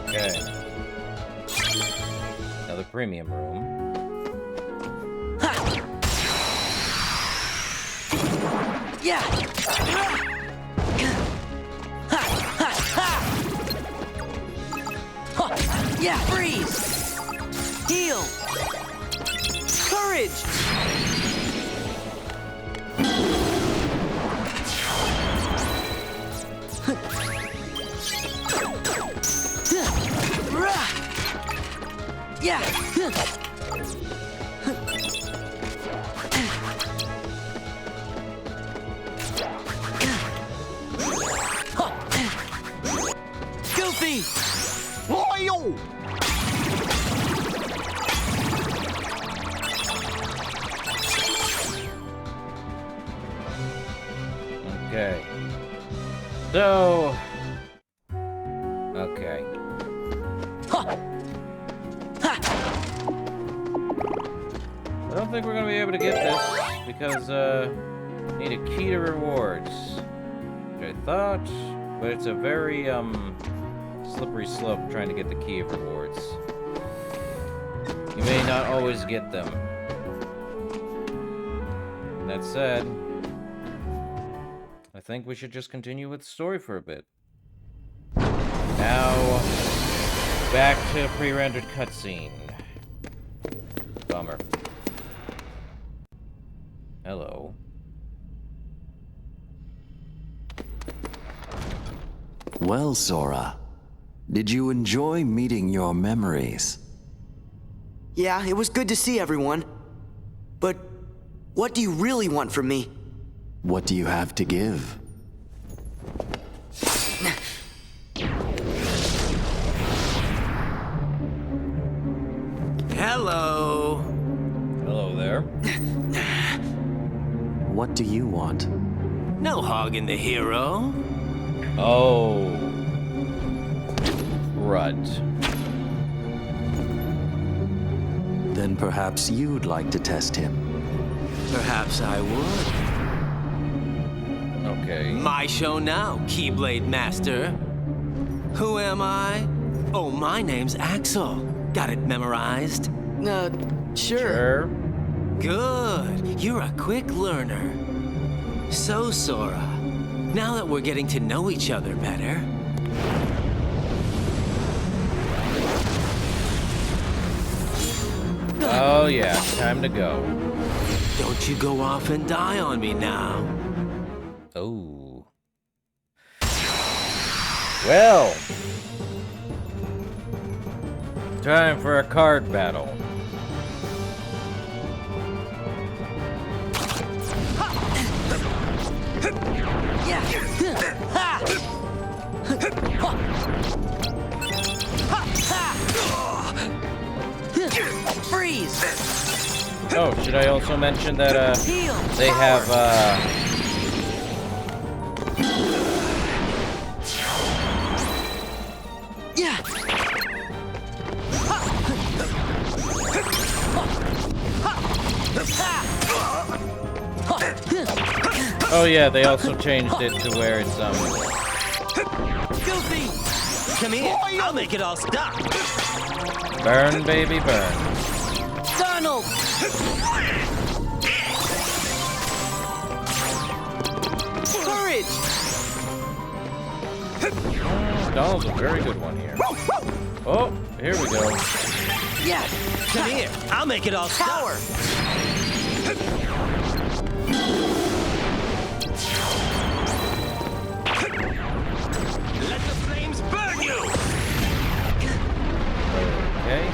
Okay. Another premium room. Yeah! Yeah! Freeze! Heal! Courage! Yeah! Goofy! Why-yo! Okay. So... Okay. I don't think we're gonna be able to get this because need a key to rewards. Which I thought, but it's a very slippery slope trying to get the key of rewards. You may not always get them. That said, I think we should just continue with the story for a bit. Now, back to a pre-rendered cutscene. Bummer. Hello. Well, Sora, did you enjoy meeting your memories? Yeah, it was good to see everyone. But what do you really want from me? What do you have to give? Hello. Hello there. What do you want? No hogging the hero. Oh. Rut. Then perhaps you'd like to test him. Perhaps I would. Okay. My show now, Keyblade Master. Who am I? Oh, my name's Axel. Got it memorized? Sure. Good. You're a quick learner. So, Sora, now that we're getting to know each other better, Oh yeah, time to go. don't you go off and die on me now. Oh. Well. Time for a card battle. Yeah. Ha! Freeze! Oh, should I also mention that Heal! they have Yeah! Oh yeah, they also changed it to where it's Filthy! Come here, I'll make it all stop. burn, baby, burn. Donald! Courage! Donald's a very good one here. Oh, here we go. Yeah! Come here, I'll make it all stop. Power! Let the flames burn you! Okay.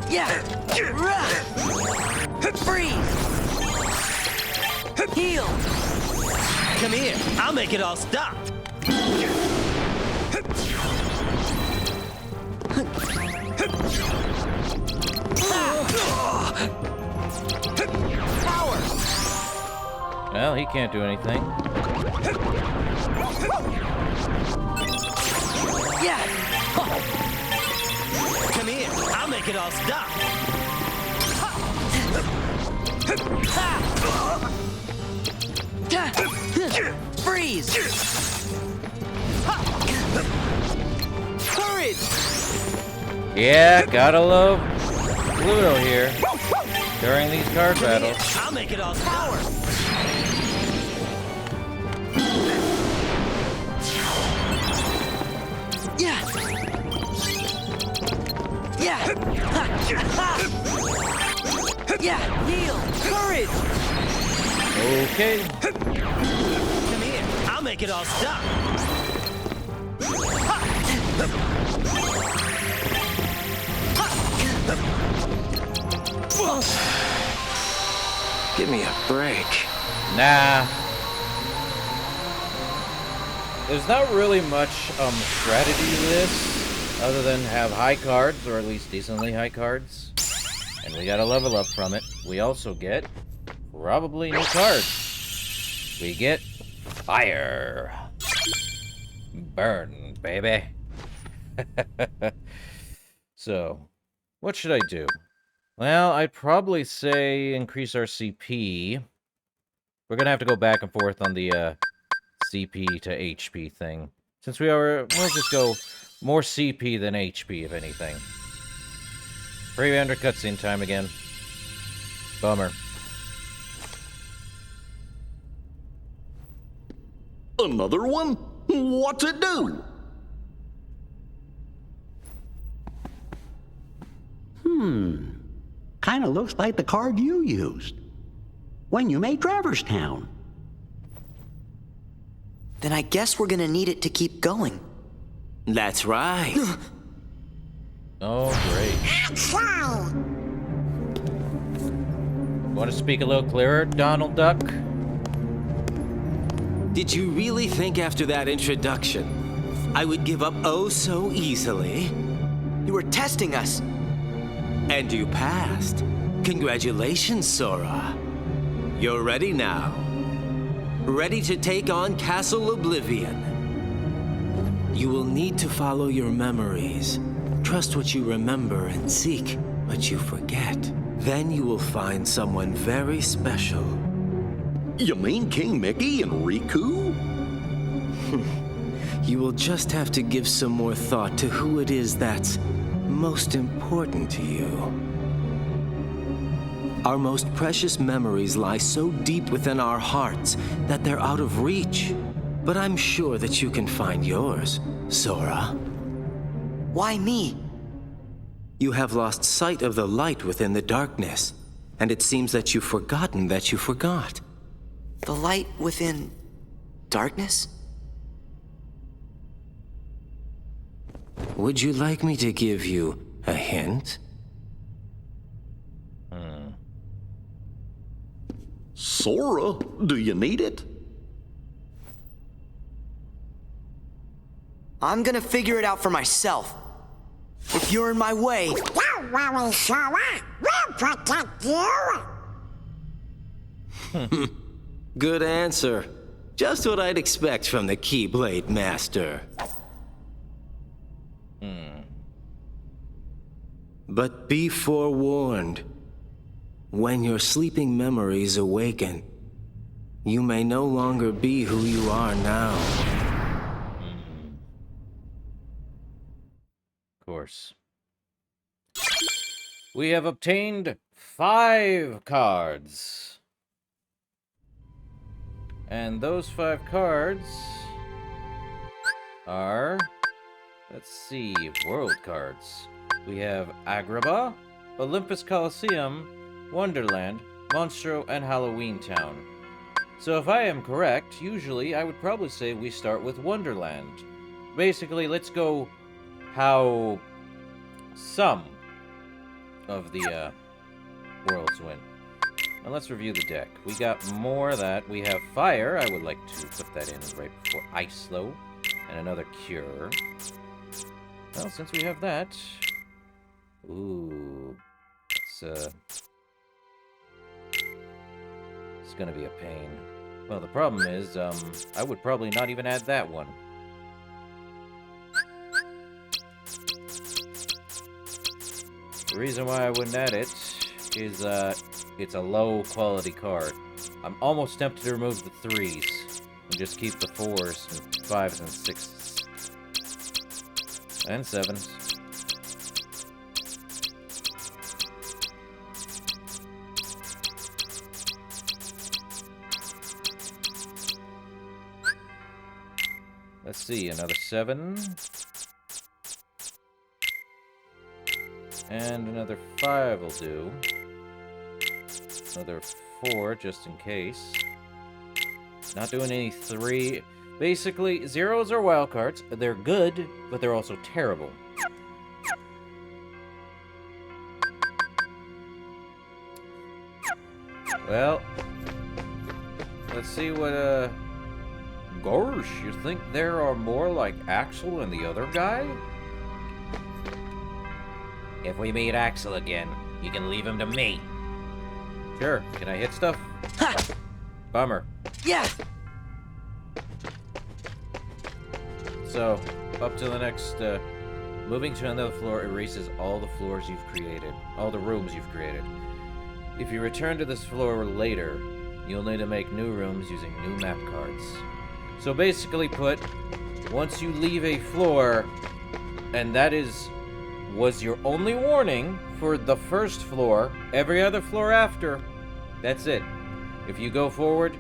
Yeah! Freeze! Heal! Come here, I'll make it all stop. Power! Well, he can't do anything. Yeah! Come here, I'll make it all stop. Freeze! Courage! Yeah, gotta love Pluto here during these card battles. I'll make it all stop. Yeah! Yeah! Yeah! Heal! Courage! Okay. Come here, I'll make it all stop. Give me a break. Nah. There's not really much strategy to this, other than have high cards, or at least decently high cards. And we got a level up from it. We also get probably new cards. We get fire. Burn, baby. So, what should I do? Well, I'd probably say increase our CP. We're gonna have to go back and forth on the CP to HP thing. Since we'll just go more CP than HP, if anything. Pre-render cutscene time again. Bummer. Another one? What's it do? Kinda looks like the card you used when you made Traverse Town. Then I guess we're gonna need it to keep going. That's right. Oh, great. Want to speak a little clearer, Donald Duck? Did you really think after that introduction I would give up oh so easily? You were testing us. And you passed. Congratulations, Sora. You're ready now. Ready to take on Castle Oblivion. You will need to follow your memories. Trust what you remember and seek what you forget. Then you will find someone very special. You mean King Mickey and Riku? You will just have to give some more thought to who it is that's most important to you. Our most precious memories lie so deep within our hearts that they're out of reach. But I'm sure that you can find yours, Sora. Why me? You have lost sight of the light within the darkness, and it seems that you've forgotten that you forgot. The light within darkness? Would you like me to give you a hint? Sora, do you need it? I'm gonna figure it out for myself. If you're in my way, Don't worry, Sora. We'll protect you. Good answer. Just what I'd expect from the Keyblade Master. But be forewarned. When your sleeping memories awaken, you may no longer be who you are now. Of course. We have obtained 5 cards. And those 5 cards are, let's see, world cards. We have Agrabah, Olympus Coliseum, Wonderland, Monstro, and Halloween Town. So if I am correct, usually I would probably say we start with Wonderland. Basically, let's go how some of the worlds went. Now let's review the deck. We got more of that. We have Fire. I would like to put that in right before Ice, though. And another Cure. Well, since we have that... Ooh. It's gonna be a pain. Well, the problem is, I would probably not even add that one. The reason why I wouldn't add it is, it's a low quality card. I'm almost tempted to remove the 3s and just keep the 4s and 5s and 6s. And 7s. Let's see, another 7. And another 5 will do. Another 4, just in case. Not doing any 3. Basically, 0s are wild cards. They're good, but they're also terrible. Well, let's see what, Gosh, you think there are more like Axel and the other guy? If we meet Axel again, you can leave him to me. Sure, can I hit stuff? Ha! Bummer. Yes! So, up to the next, moving to another floor erases all the floors you've created. All the rooms you've created. If you return to this floor later, you'll need to make new rooms using new map cards. So basically put, once you leave a floor, and that was your only warning for the first floor, every other floor after, that's it. If you go forward,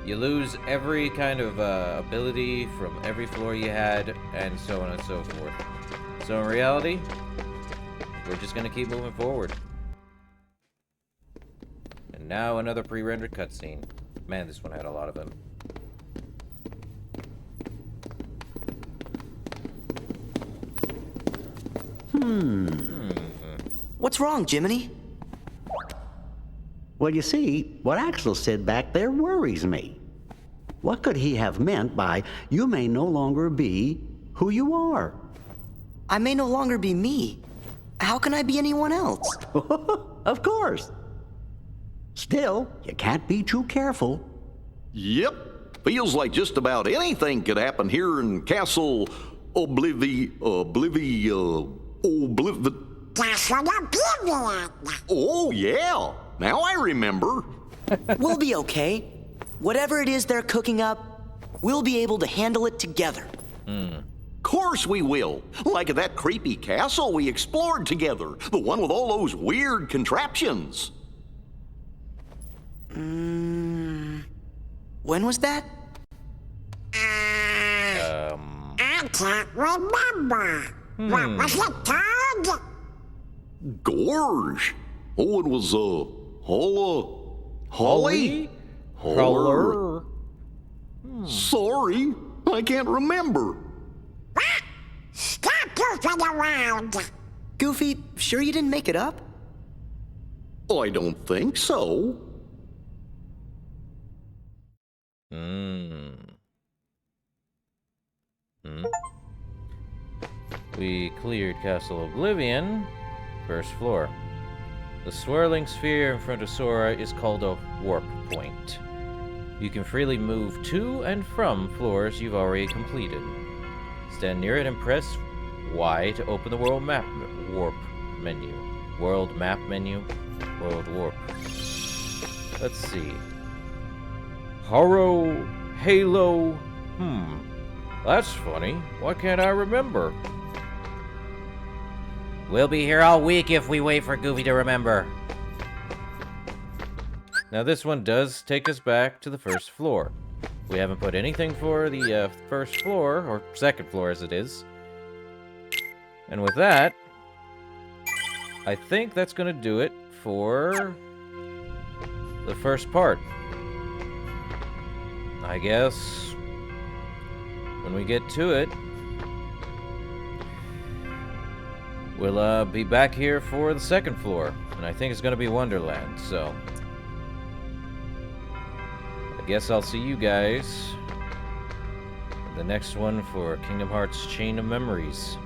you lose every kind of ability from every floor you had, and so on and so forth. So in reality, we're just gonna keep moving forward. And now another pre-rendered cutscene. Man, this one had a lot of them. What's wrong, Jiminy? Well, you see, what Axel said back there worries me. What could he have meant by, you may no longer be who you are? I may no longer be me. How can I be anyone else? Of course. Still, you can't be too careful. Yep. Feels like just about anything could happen here in Castle Oblivion. Castle Oblivion. Oh, yeah. Now I remember. We'll be okay. Whatever it is they're cooking up, we'll be able to handle it together. Course we will. Like that creepy castle we explored together. The one with all those weird contraptions. When was that? I can't remember. What was it called? Gorge. Oh, it was, Holly? Crawler? Sorry, I can't remember. What? Stop goofing around. Goofy, sure you didn't make it up? I don't think so. We cleared Castle Oblivion. First floor. The swirling sphere in front of Sora is called a warp point. You can freely move to and from floors you've already completed. Stand near it and press Y to open the world map warp menu. World map menu. World warp. Let's see. Haro, Halo. That's funny. Why can't I remember? We'll be here all week if we wait for Goofy to remember. Now this one does take us back to the first floor. We haven't put anything for the first floor, or second floor as it is. And with that, I think that's going to do it for the first part. I guess when we get to it, we'll be back here for the second floor. And I think it's going to be Wonderland, so I guess I'll see you guys in the next one for Kingdom Hearts Chain of Memories.